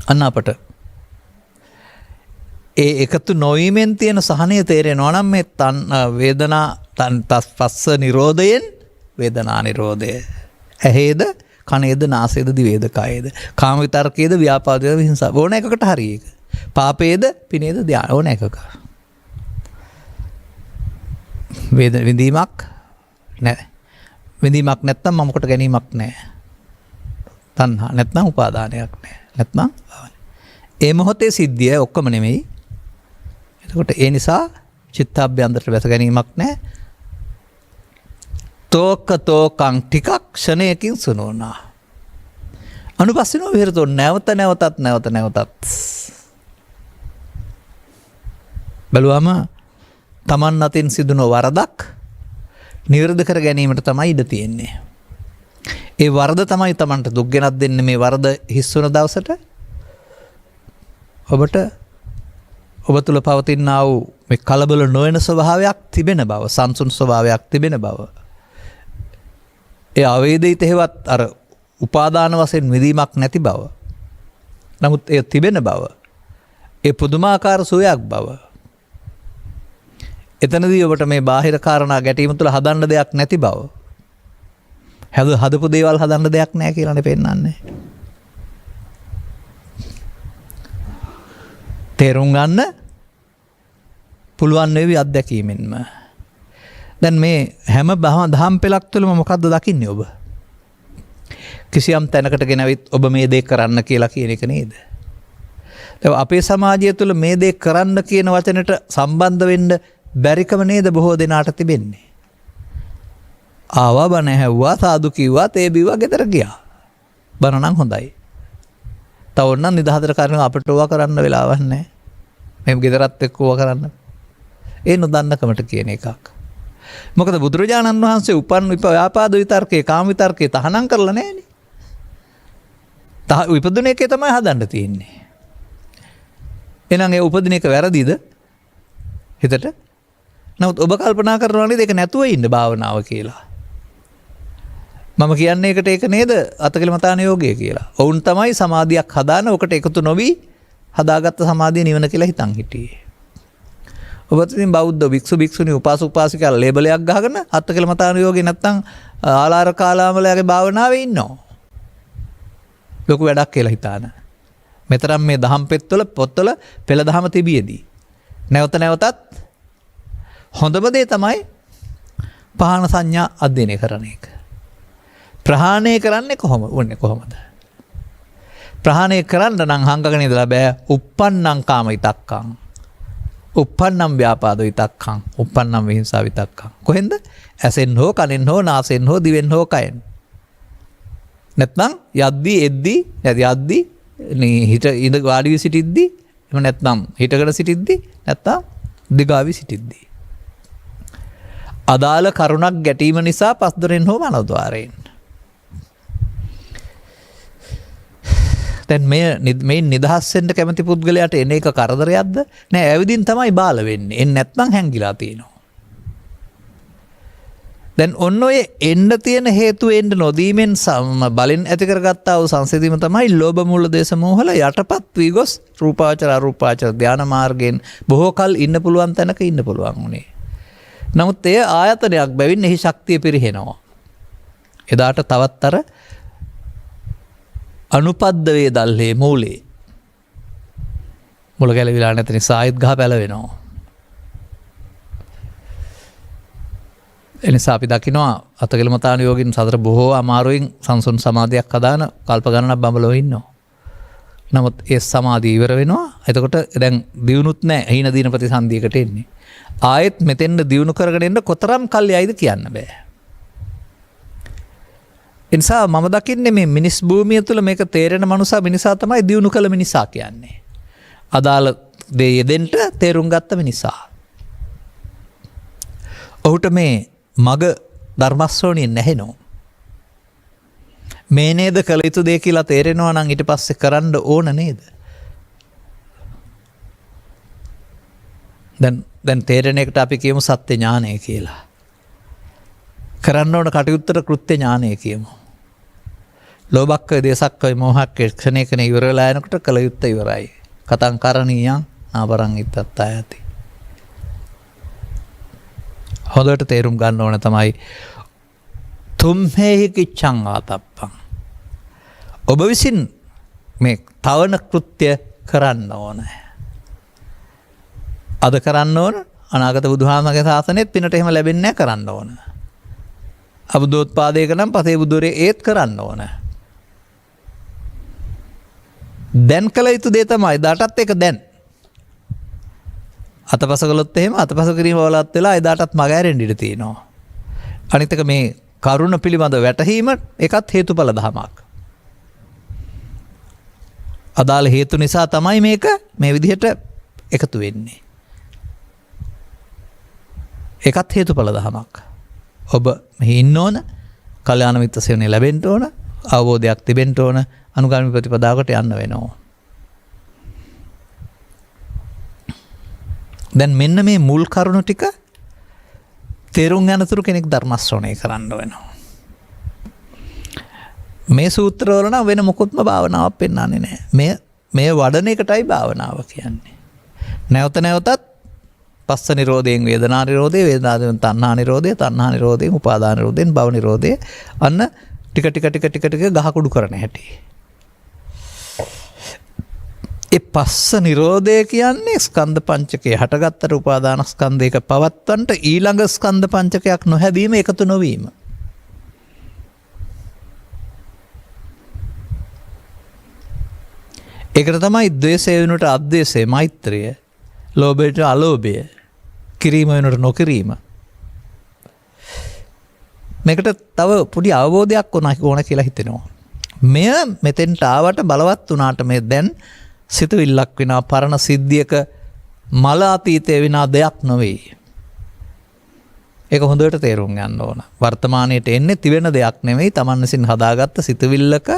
අන්න අපට ඒ එකතු නොවීමෙන් තියෙන සහනය තේරෙනවා නම් මේ වේදනා පස්ස නිරෝධයෙන් වේදනා නිරෝධය. ඇහේද, කනේද, නාසයේද, දිවේද, කයේද, කාම විතර්කයේද, ව්‍යාපාදයේද, හිංසාව ඕන එකකට හරි ඒක. පාපයේද, පිනේද, ධ්‍යාන ඕන එකක. විඳීමක් නැහැ. විඳීමක් නැත්නම් මමකට ගැනීමක් නැහැ. තණ්හා නැත්නම් උපාදානයක් නැහැ. නැත්නම් ඒ මොහොතේ සිද්ධිය ඔක්කොම නෙමෙයි. එතකොට ඒ නිසා චිත්තාභ්‍යන්තරට වැස ගැනීමක් නැහැ. තෝකං ටිකක් ක්ෂණයකින් සුනෝනා. අනුපස්සිනෝ විහෙරතෝ නැවත නැවතත් බැලුවම තමන් අතින් සිදුන වරදක් නිවැරදි කර ගැනීමට තමයි ඉඩ තියෙන්නේ. ඒ වරද තමයි තමන්ට දුක් ගෙනත් දෙන්නේ. මේ වරද හිස් වුණ දවසට ඔබ තුළ පවතිනා වූ මේ කලබල නොවන ස්වභාවයක් තිබෙන බව, සංසුන් ස්වභාවයක් තිබෙන බව. ඒ අවේදිත හේවත් අර උපාදාන වශයෙන් විදීමක් නැති බව. නමුත් ඒ තිබෙන බව. ඒ පුදුමාකාර සුවයක් බව. එතනදී ඔබට මේ බාහිර කාරණා ගැටීම තුළ හදන්න දෙයක් නැති බව. හදපු දේවල් හදන්න දෙයක් නැහැ කියලානේ පෙන්නන්නේ. තේරුම් ගන්න පුළුවන් වේවි අත්දැකීමෙන්ම. දැන් මේ හැම දහම් පෙළක් තුළම මොකද්ද දකින්නේ ඔබ? කිසියම් තැනකට ගෙනවිත් ඔබ මේ දේ කරන්න කියලා කියන එක නේද? දැන් අපේ සමාජය තුළ මේ දේ කරන්න කියන වචනෙට සම්බන්ධ වෙන්න බැරිකම නේද බොහෝ දෙනාට තිබෙන්නේ. ආවා බණ ඇහුවා සාදු කිව්වා තේ බිව්වා ගෙදර ගියා. බණ නම් හොඳයි. තව ඕනනම් නිදහතර කරන අපිට ඕවා කරන්න වෙලාවක් නැහැ. මේ ගෙදරත් එක්ක ඕවා කරන්න. ඒ නොදන්නකමට කියන එකක්. මොකද බුදුරජාණන් වහන්සේ උපන් ව්‍යාපාද විතර්කේ කාම විතර්කේ තහනම් කරලා නැහැනේ. උපදින එකේ තමයි හදන්න තියෙන්නේ. එහෙනම් ඒ උපදින එක වැරදිද? හිතට. නමුත් ඔබ කල්පනා කරනවා නේද ඒක නැතුව ඉන්න භාවනාව කියලා. මම කියන්නේ ඒකට ඒක නේද අතකලමතාන යෝගය කියලා. ඔවුන් තමයි සමාධියක් හදාන ඔකට එකතු නොවි හදාගත්ත සමාධිය නිවන කියලා හිතන් හිටියේ. ඔබත් ඉතින් බෞද්ධ භික්ෂු භික්ෂුණී උපාසක උපාසිකා ලේබලයක් ගහගෙන අතකලමතාන යෝගේ නැත්තම් ආලාර කාලාමලයාගේ භාවනාවේ ඉන්නවා. ලොකු වැඩක් කියලා හිතාන. මෙතරම් මේ දහම් පොත්වල පෙළ දහම තිබියදී නැවත නැවතත් හොඳම දේ තමයි පහන සංඥා අධ්‍යයනය කරන එක. ප්‍රහාණය කරන්නේ කොහොමද? ප්‍රහාණය කරන්න නම් හංගගෙන ඉඳලා බෑ. uppannam kama itakkam. uppannam ව්‍යාපාද විතක්කම්. uppannam විහිංසා විතක්කම්. කොහෙන්ද? ඇසෙන් හෝ කනෙන් හෝ නාසයෙන් හෝ දිවෙන් හෝ කයෙන්. නැත්නම් යද්දී එද්දී යද්දී හිට ඉඳ වාඩි වී සිටිද්දී එහෙම නැත්නම් හිටගෙන සිටිද්දී නැත්නම් දිගාවි සිටිද්දී. අදාළ කරුණක් ගැටීම නිසා පස්දොරෙන් හෝ මනෝද්වාරයෙන්. දැන් මේ නිදහස් වෙන්න කැමති පුද්ගලයාට එන එක කරදරයක්ද? නෑ ඇවිදින් තමයි බාල වෙන්නේ. එන්නේ නැත්නම් හැංගිලා තියෙනවා. දැන් ඔන්න ඔය එන්න තියෙන හේතු එන්න නොදීමෙන් බලෙන් ඇති කරගත්තා වූ සංසිඳීම තමයි ලෝභ මූල දේශ මොහල යටපත් වී ගොස් රූපාවචර අරූපාවචර ධාන මාර්ගයෙන් බොහෝ කල් ඉන්න පුළුවන් තැනක ඉන්න පුළුවන් උනේ. නමුත් එය ආයතනයක් බැවින් එහි ශක්තිය පිරිහෙනවා. එදාට තවත් අර අනුපද්ද වේදල්හේ මූලේ මුල ගැලවිලා නැති නිසා ආයෙත් ගහ පැලවෙනවා. එනිසා අපි දකිනවා අතකලමතාන යෝගින් සතර බොහෝ අමාරුවෙන් සංසුන් සමාධියක් හදාන කල්ප ගණනක් බඹලව ඉන්නවා. නමුත් ඒ සමාධිය ඉවර වෙනවා. එතකොට දැන් දියුණුත් නැහැ. හීන දින ප්‍රතිසන්දියකට එන්නේ. ආයෙත් මෙතෙන්ද දියුණු කරගෙන එන්න කොතරම් කල් යයිද කියන්න බෑ. එනිසා මම දකින්නේ මේ මිනිස් භූමිය තුළ මේක තේරෙන මනුසා මිනිසා තමයි දියුණු කළ මිනිසා කියන්නේ. අදාළ දේ යෙදෙන්න තේරුම් ගත්ත මිනිසා. ඔහුට මේ මග ධර්මශ්‍රවණිය නැහෙනවා. මේ නේද කළ යුතු දේ කියලා තේරෙනවා නම් ඊට පස්සේ කරන්න ඕන නේද? දැන් තේරෙන එකට අපි කියමු සත්‍ය ඥානය කියලා. කරන්න ඕන කටයුත්තට කෘත්‍ය ඥානය කියමු. ලෝභක්ඛය දේසක්ඛය මෝහක්ඛය ක්ෂණේකන ඉවරලා යනකොට කළ යුත්තේ ඉවරයි. කතං කරණීයං ආපරං ඉත්තත්තායති. හොඳට තේරුම් ගන්න ඕන තමයි තුම්හෙහි කිච්ඡං ආතප්පං. ඔබ විසින් මේ තවන කෘත්‍ය කරන්න ඕන. අද කරන්න ඕන අනාගත බුදුහාමගේ ශාසනයත් පිනට එහෙම ලැබෙන්නේ නැහැ කරන්න ඕන. අබුදෝත්පාදයක නම් පසේ බුදුරේ ඒත් කරන්න ඕන. දැන් කළ යුතු දේ තමයි දාටත් එක දැන්. අතපස කළොත් එහෙම අතපස කිරීම වලත් වෙලා එදාටත් මග ඇරෙන්න ඉඩ තියෙනවා. අනිත් එක මේ කරුණ පිළිබඳ වැටහීම ඒකත් හේතුඵල ධමයක්. අදාළ හේතු නිසා තමයි මේක මේ විදිහට එකතු වෙන්නේ. ඒකත් හේතුඵල ධමයක්. ඔබ මෙහි ඉන්න ඕන, කල්යාණ මිත්‍ර සේවනය ලැබෙන්න ඕන, අවබෝධයක් තිබෙන්න ඕන, අනුගාමී ප්‍රතිපදාවකට යන්න වෙනවා. දැන් මෙන්න මේ මුල් කරුණු ටික තේරුම් ගන්නතුරු කෙනෙක් ධර්ම ශ්‍රවණය කරන්න වෙනවා. මේ සූත්‍රවල නම් වෙන මොකොත්ම භාවනාවක් පෙන්වන්නේ නැහැ. මේ වඩන එකටයි භාවනාව කියන්නේ. නැවත නැවතත් පස්ස නිරෝධයෙන් වේදනා නිරෝධය, වේදනාවෙන් තණ්හා නිරෝධය, තණ්හා නිරෝධයෙන් උපාදාන නිරෝධයෙන් භව නිරෝධය අන්න ටික ගහකුඩු කරන හැටි. ඒ පස්ස නිරෝධය කියන්නේ ස්කන්ධ පංචකය හටගත්තට උපාදාන ස්කන්ධයක පවත්වන්නට ඊළඟ ස්කන්ධ පංචකයක් නොහැදීම, එකතු නොවීම. ඒකට තමයි ද්වේෂය වෙනුවට අද්වේෂය, මෛත්‍රිය, ලෝභයට අලෝභය, කිරීම වෙනුවට නොකිරීම. මේකට තව පොඩි අවබෝධයක් ඕන කියලා හිතෙනවා. මෙය මෙතෙන්ට ආවට බලවත් වුණාට මේ දැන් සිතුවිල්ලක් වෙනා පරණ සිද්ධියක මල අතීතය වෙනා දෙයක් නොවේ. ඒක හොඳට තේරුම් ගන්න ඕන. වර්තමානයට එන්නේ තිවෙන දෙයක් නෙමෙයි, Taman විසින් හදාගත්ත සිතුවිල්ලක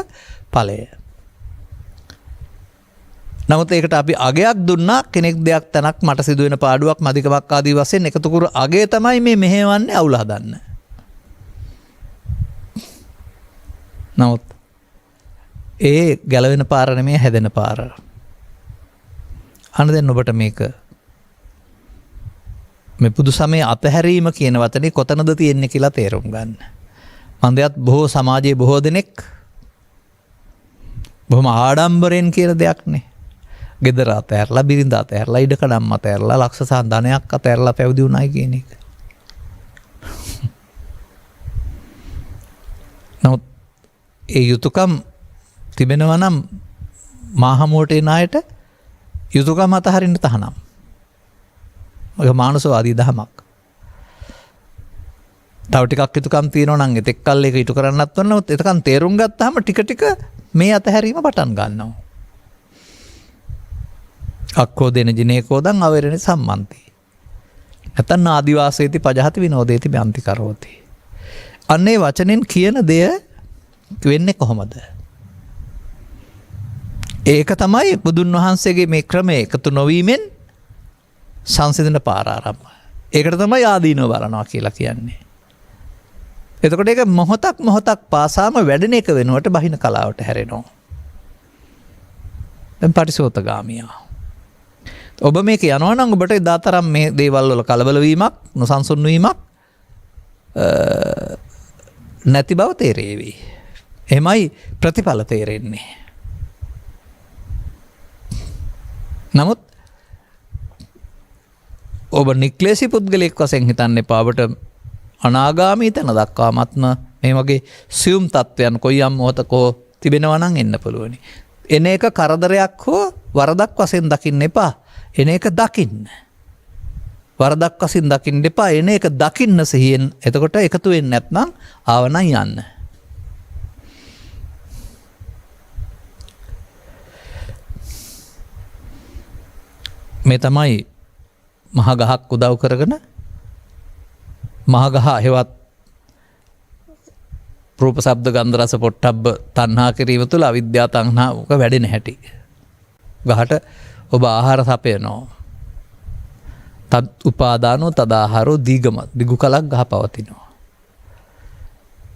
ඵලය. නමුත් ඒකට අපි අගයක් දුන්නා, කෙනෙක් දෙයක් තැනක් මට සිදුවෙන පාඩුවක් මදිකමක් ආදී වශයෙන් එකතු කර අගය තමයි මේ මෙහෙවන්නේ අවුල හදන්න. නමුත් ඒ ගැලවෙන පාර නෙමෙයි, හැදෙන පාර. අන්න දැන් ඔබට මේක මේ බුදු සමයේ අතහැරීම කියන වචනේ කොතනද තියෙන්නේ කියලා තේරුම් ගන්න. මන්දයත් බොහෝ සමාජයේ බොහෝ දෙනෙක් බොහොම ආඩම්බරෙන් කියන දෙයක් නේ. ගෙදර අතහැරලා, බිරිඳ අතහැරලා, ඉඩකඩම් අතහැරලා, ලක්ෂ ධනයක් අතහැරලා පැවිදි වුණායි කියන එක. නමුත් ඒ යුතුයකම් තිබෙනවා නම් මාහමුවට එන අයට යුතුයකම් අතහරින්න තහනම්. ඒක මානසවාදී දහමක්. තව ටිකක් යුතුයකම් තියෙනවා නම් එතෙක් කල් ඒක ඉටු කරන්නත් ඕන. නමුත් එතකන් තේරුම් ගත්තාම ටික ටික මේ අතහැරීම පටන් ගන්නවා. අක්කෝ දෙන ජිනේකෝදන් අවරණ සම්මන්ති. නැතන් ආදිවාසේති පජහති විනෝදේති බ්‍යන්ති කරෝති. අන්නේ වචනෙන් කියන දෙය වෙන්නේ කොහොමද? ඒක තමයි බුදුන් වහන්සේගේ මේ ක්‍රමය එකතු නොවීමෙන් සංසිඳන පාර ආරම්භය. ඒකට තමයි ආදීනව බලනවා කියලා කියන්නේ. එතකොට ඒක මොහොතක් පාසාම වැඩෙන එක වෙනුවට බහින කලාවට හැරෙනවා. දැන් පටිසෝතගාමියා. ඔබ මේක යනවා නම් ඔබට එදා තරම් මේ දේවල් වල කලබල වීමක්, නොසන්සුන් වීමක් නැති බව තේරෙවි. එහෙමයි ප්‍රතිඵල තේරෙන්නේ. නමුත් ඔබ නික්ලේශී පුද්ගලයෙක් වශයෙන් හිතන්න එපා. ඔබට අනාගාමී තැන දක්වාමත්ම මේ වගේ සියුම් තත්වයන් කොයියම් මොහොතකෝ තිබෙනවා නම් එන්න පුළුවනි. එන එක කරදරයක් හෝ වරදක් වශයෙන් දකින්න එපා. එන එක දකින්න. වරදක් වශයෙන් දකින්න එපා. එන එක දකින්න සිහියෙන්. එතකොට එකතු වෙන්නේ නැත්නම් ආවනම් යන්න. මේ තමයි මහ ගහක් උදව් කරගෙන මහ ගහ හෙවත් රූප ශබ්ද ගන්ධ රස පොට්ටබ්බ තණ්හා කිරීම තුළ අවිද්‍යාව තණ්හාවක වැඩෙන හැටි. ගහට ඔබ ආහාර සපයනවා. තත් උපාදානෝ තදාහාරෝ දීගම දිගු කලක් ගහ පවතිනවා.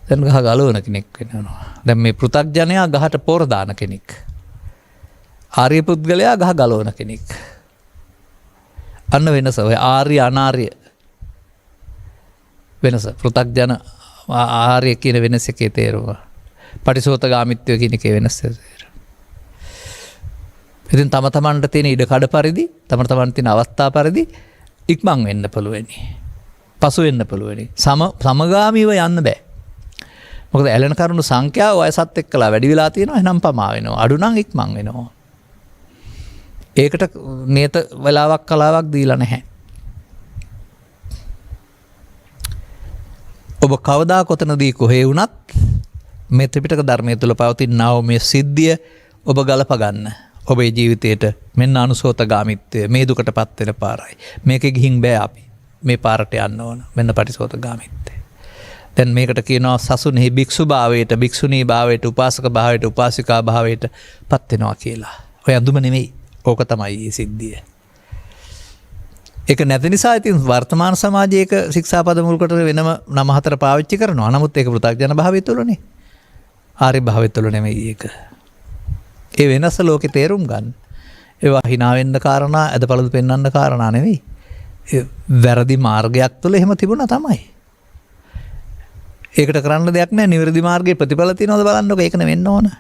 දැන් ගහ ගලවන කෙනෙක් වෙනවා. දැන් මේ පෘථග්ජනයා ගහට පොර දාන කෙනෙක්. ආර්ය පුද්ගලයා ගහ ගලවන කෙනෙක්. අන්න වෙනස. ඔය ආර්ය අනාර්ය වෙනස. පෘථග්ජන ආර්ය කියන වෙනස එකේ තේරුම. පටිසෝතගාමිත්වය කියන එකේ වෙනස තේරුම. ඉතින් තම තමන්ට තියෙන ඉඩ කඩ පරිදි, තම තමන්ට තියෙන අවස්ථා පරිදි ඉක්මන් වෙන්න පුළුවනි. පසු වෙන්න පුළුවනි. සමගාමීව යන්න බෑ. මොකද ඇලෙන කරුණු සංඛ්‍යාව වයසත් එක්කලා වැඩි වෙලා තියෙනවා. එහෙනම් පමා වෙනවා. අඩු නම් ඉක්මන් වෙනවා. ඒකට නියත වෙලාවක් කලාවක් දීලා නැහැ. ඔබ කවදා කොතනදී කොහේ වුණත් මේ ත්‍රිපිටක ධර්මයේ තුල පවතිනා මේ සිද්ධිය ඔබ ගලප ගන්න. ඔබේ ජීවිතයට මෙන්න අනුසෝතගාමිත්වය මේ දුකටපත් වෙන පාරයි. මේකේ ගිහින් බෑ අපි. මේ පාරට යන්න ඕන. මෙන්න පටිසෝතගාමිත්වය. දැන් මේකට කියනවා සසුනේහි භික්ෂු භාවයට, භික්ෂුණී භාවයට, උපාසක භාවයට, උපාසිකා භාවයට පත් වෙනවා කියලා. ඔය අඳුම නෙමෙයි. ඕක තමයි මේ සිද්ධිය. ඒක නැති නිසා ඉතින් වර්තමාන සමාජයේ ඒක ශික්ෂාපද මුල් කොට වෙනම නම හතර පාවිච්චි කරනවා. නමුත් ඒක පෘථග්ජන භාවය තුළනේ. ආර්ය භාවය තුළ නෙමෙයි ඒක. ඒ වෙනස ලෝකේ තේරුම් ගන්න. ඒවා hina වෙන්න කාරණා, අදපළදු පෙන්වන්න කාරණා නෙවෙයි. ඒ වැරදි මාර්ගයක් තුළ එහෙම තිබුණා තමයි. ඒකට කරන්න දෙයක් නැහැ. නිවැරදි මාර්ගයේ ප්‍රතිඵල තියනවද බලන්නකො. ඒක නෙවෙන්න ඕන.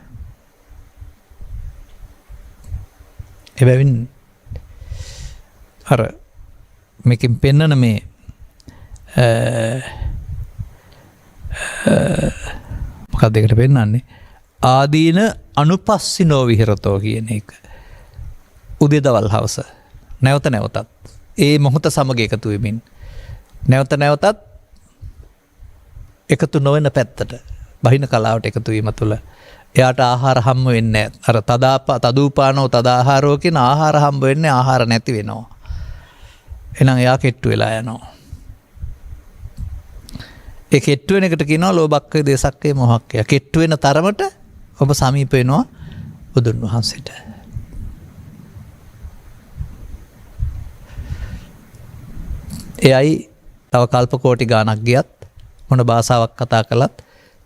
එබැවින් අර මේකෙන් පෙන්නන මේ මොකක්ද ඒකට පෙන්නන්නේ? ආදීන අනුපස්සිනෝ විහෙරතෝ කියන එක. උදේ දවල් හවස නැවත නැවතත් ඒ මොහොත සමග එකතු වෙමින් නැවත නැවතත් එකතු නොවන පැත්තට බහින කලාවට එකතු වීම තුළ එයාට ආහාර හම්බ වෙන්නේ නැහැ. අර තදූපානෝ තදාහාරෝ කියන ආහාර හම්බ වෙන්නේ ආහාර නැති වෙනවා. එහෙනම් එයා කෙට්ටු වෙලා යනවා. ඒ කෙට්ටු වෙන එකට කියනවා ලෝභක්ඛය, දේසක්ඛය, මොහක්ඛය. කෙට්ටු වෙන තරමට ඔබ සමීප වෙනවා බුදුන් වහන්සේට. එයයි තව කල්ප කෝටි ගාණක් ගියත් මොන භාෂාවක් කතා කළත්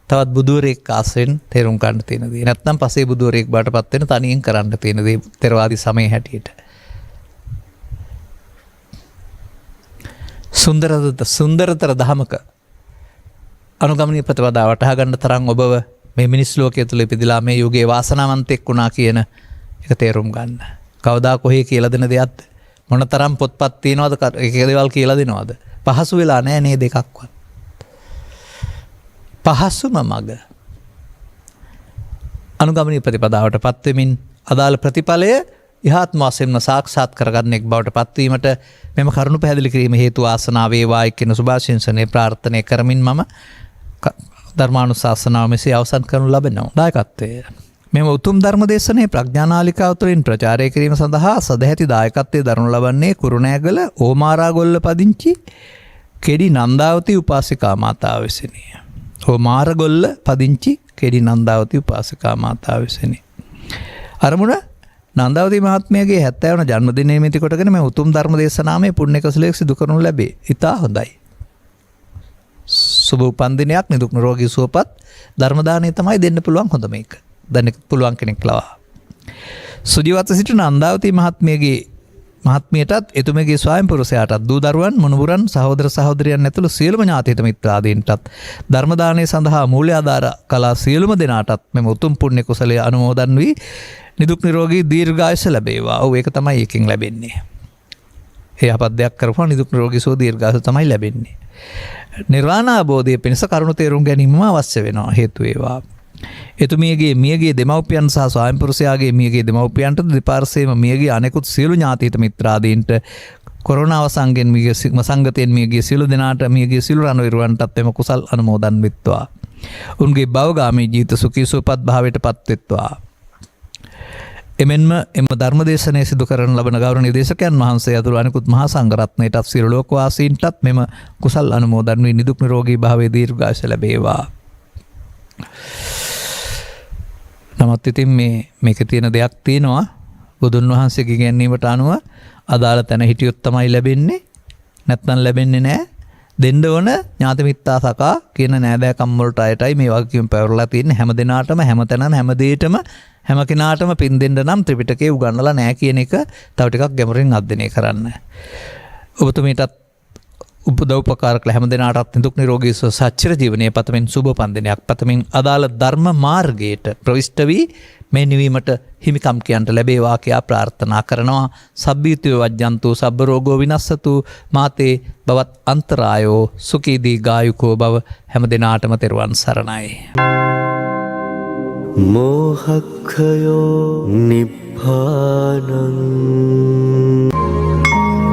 තවත් බුදුරෙක් ආසෙන් තේරුම් ගන්න තියෙන දේ. නැත්නම් පස්සේ බුදුරෙක් බාටපත් වෙන තනියෙන් කරන්න තියෙන දේ තරවාදී සමය හැටියට. සුන්දරතර දහමක අනුගමනීය ප්‍රතිපදාව වටහා ගන්න තරම් ඔබව මේ මිනිස් ලෝකයේ තුල ඉපදිලා මේ යුගයේ වාසනාවන්තෙක් වුණා කියන එක තේරුම් ගන්න. කවදා කොහේ කියලා දෙන දෙයක්ද? මොනතරම් පොත්පත් තියනවද? එක දේවල් කියලා දෙනවද? පහසු වෙලා නැහැ නේ දෙකක්වත්. පහසුම මඟ අනුගමනීය ප්‍රතිපදාවට පත් වෙමින් අදාළ ප්‍රතිඵලය ඉහාත්ම වශයෙන්ම සාක්ෂාත් කරගන්නෙක් බවට පත්වීමට මෙම කරුණු පැහැදිලි කිරීම හේතු වාසනා වේවායි කියන සුභාශිංසනයේ ප්‍රාර්ථනා කරමින් මම ධර්මානුශාසනාව මෙසේ අවසන් කරනු ලබනවා. දායකත්වය මෙම උතුම් ධර්ම දේශනාවේ ප්‍රඥානාලිකාව තුළින් ප්‍රචාරය කිරීම සඳහා සදැහැති දායකත්වයේ දරනු ලබන්නේ කුරුණෑගල ඕමාරාගොල්ල පදිංචි කෙඩි නන්දාවති උපාසිකා මාතාව විසිනි. ඕමාරාගොල්ල පදිංචි කෙඩි නන්දාවති උපාසිකා මාතාව විසිනි. අරමුණ නන්දාවති මහත්මියගේ 70 වන ජන්මදිනය නිමිති කොටගෙන මේ උතුම් ධර්ම දේශනාවේ පුණ්‍ය කුසලයක් සිදු කරනු ලැබේ. ඉතා හොඳයි. සුබ උපන්දිනයක්, නිදුක් නිරෝගී සුවපත්. ධර්ම දාණය තමයි දෙන්න පුළුවන් හොඳ මේක. දැන් පුළුවන් කෙනෙක් ලවා. සුජීවත්ව සිටින නන්දාවති මහත්මියටත් එතුමගේ ස්වාමි පුරුෂයාටත් දූ දරුවන් මුණුබුරන් සහෝදර සහෝදරියන් ඇතුළු සියලුම ඥාතිත මිත්‍රාදීන්ටත් ධර්ම දානයේ සඳහා මූල්‍ය ආධාර කලා සියලුම දෙනාටත් මෙම උතුම් පුණ්‍ය කුසලයේ අනුමෝදන් වී නිදුක් නිරෝගී දීර්ඝායුෂ ලැබේවා. ඔව් ඒක තමයි එකකින් ලැබෙන්නේ. ඒ අපත් දෙයක් කරපුවා නිදුක් නිරෝගී සුව දීර්ඝායුෂ තමයි ලැබෙන්නේ. නිර්වාණ අවබෝධය පිණිස කරුණු තේරුම් ගැනීමම අවශ්‍ය වෙනවා. හේතු වේවා. එතුමියගේ මියගේ දෙමව්පියන් සහ ස්වාමි පුරුෂයාගේ මියගේ දෙමව්පියන්ට දෙපාර්ශ්වයේම මියගේ අනෙකුත් සියලු ඥාතීත මිත්‍රාදීන්ට කොරෝනා වසංගෙන් මියගේ සංගතයෙන් මියගේ සියලු දෙනාට මියගේ සියලු රණවිරුවන්ටත් එම කුසල් අනුමෝදන් වෙත්වා. උන්ගේ භවගාමී ජීවිත සුඛී සුවපත් භාවයට පත් වෙත්වා. එමෙන්ම එම ධර්මදේශනයේ සිදු කරන ලබන ගෞරවනීය දේශකයන් වහන්සේ ඇතුළු අනිකුත් මහා සංඝරත්නයටත් සියලු ලෝකවාසීන්ටත් මෙම කුසල් අනුමෝදන් වී නිදුක් නිරෝගී භාවයේ දීර්ඝායුෂ ලැබේවා. නමුත් ඉතින් මේකේ තියෙන දෙයක් තියෙනවා. බුදුන් වහන්සේගේ ඉගැන්වීමට අනුව අදාළ තැන හිටියොත් තමයි ලැබෙන්නේ. නැත්නම් ලැබෙන්නේ නැහැ. දෙන්න ඕන ඥාති මිත්තා සකා කියන නෑදෑකම් වලට අයටයි මේ වගකීම පැවරලා තියෙන්නේ. හැම දිනාටම හැම තැනම හැම දෙයකම හැම කෙනාටම පින් දෙන්න නම් ත්‍රිපිටකේ උගන්වලා නැහැ කියන එක තව ටිකක් ගැඹුරින් අධ්‍යයනය කරන්න. ඔබතුමීටත් උපදව්පකාර කළ හැම දිනාටත් නිදුක් නිරෝගී සුව සච්චිර ජීවනයේ පතමින් සුබ පන්දිනයක් පතමින් අදාළ ධර්ම මාර්ගයට ප්‍රවිෂ්ඨ වී මේ නිවීමට හිමිකම් කියන්ට ලැබේවා කියා ප්‍රාර්ථනා කරනවා. සබ්බීතිය වජ්ජන්තු සබ්බ රෝගෝ විනස්සතු මාතේ බවත් අන්තරායෝ සුඛී දීඝායුකෝ බව හැම දිනාටම තෙරුවන් සරණයි. मोहक्षयो निब्बानम्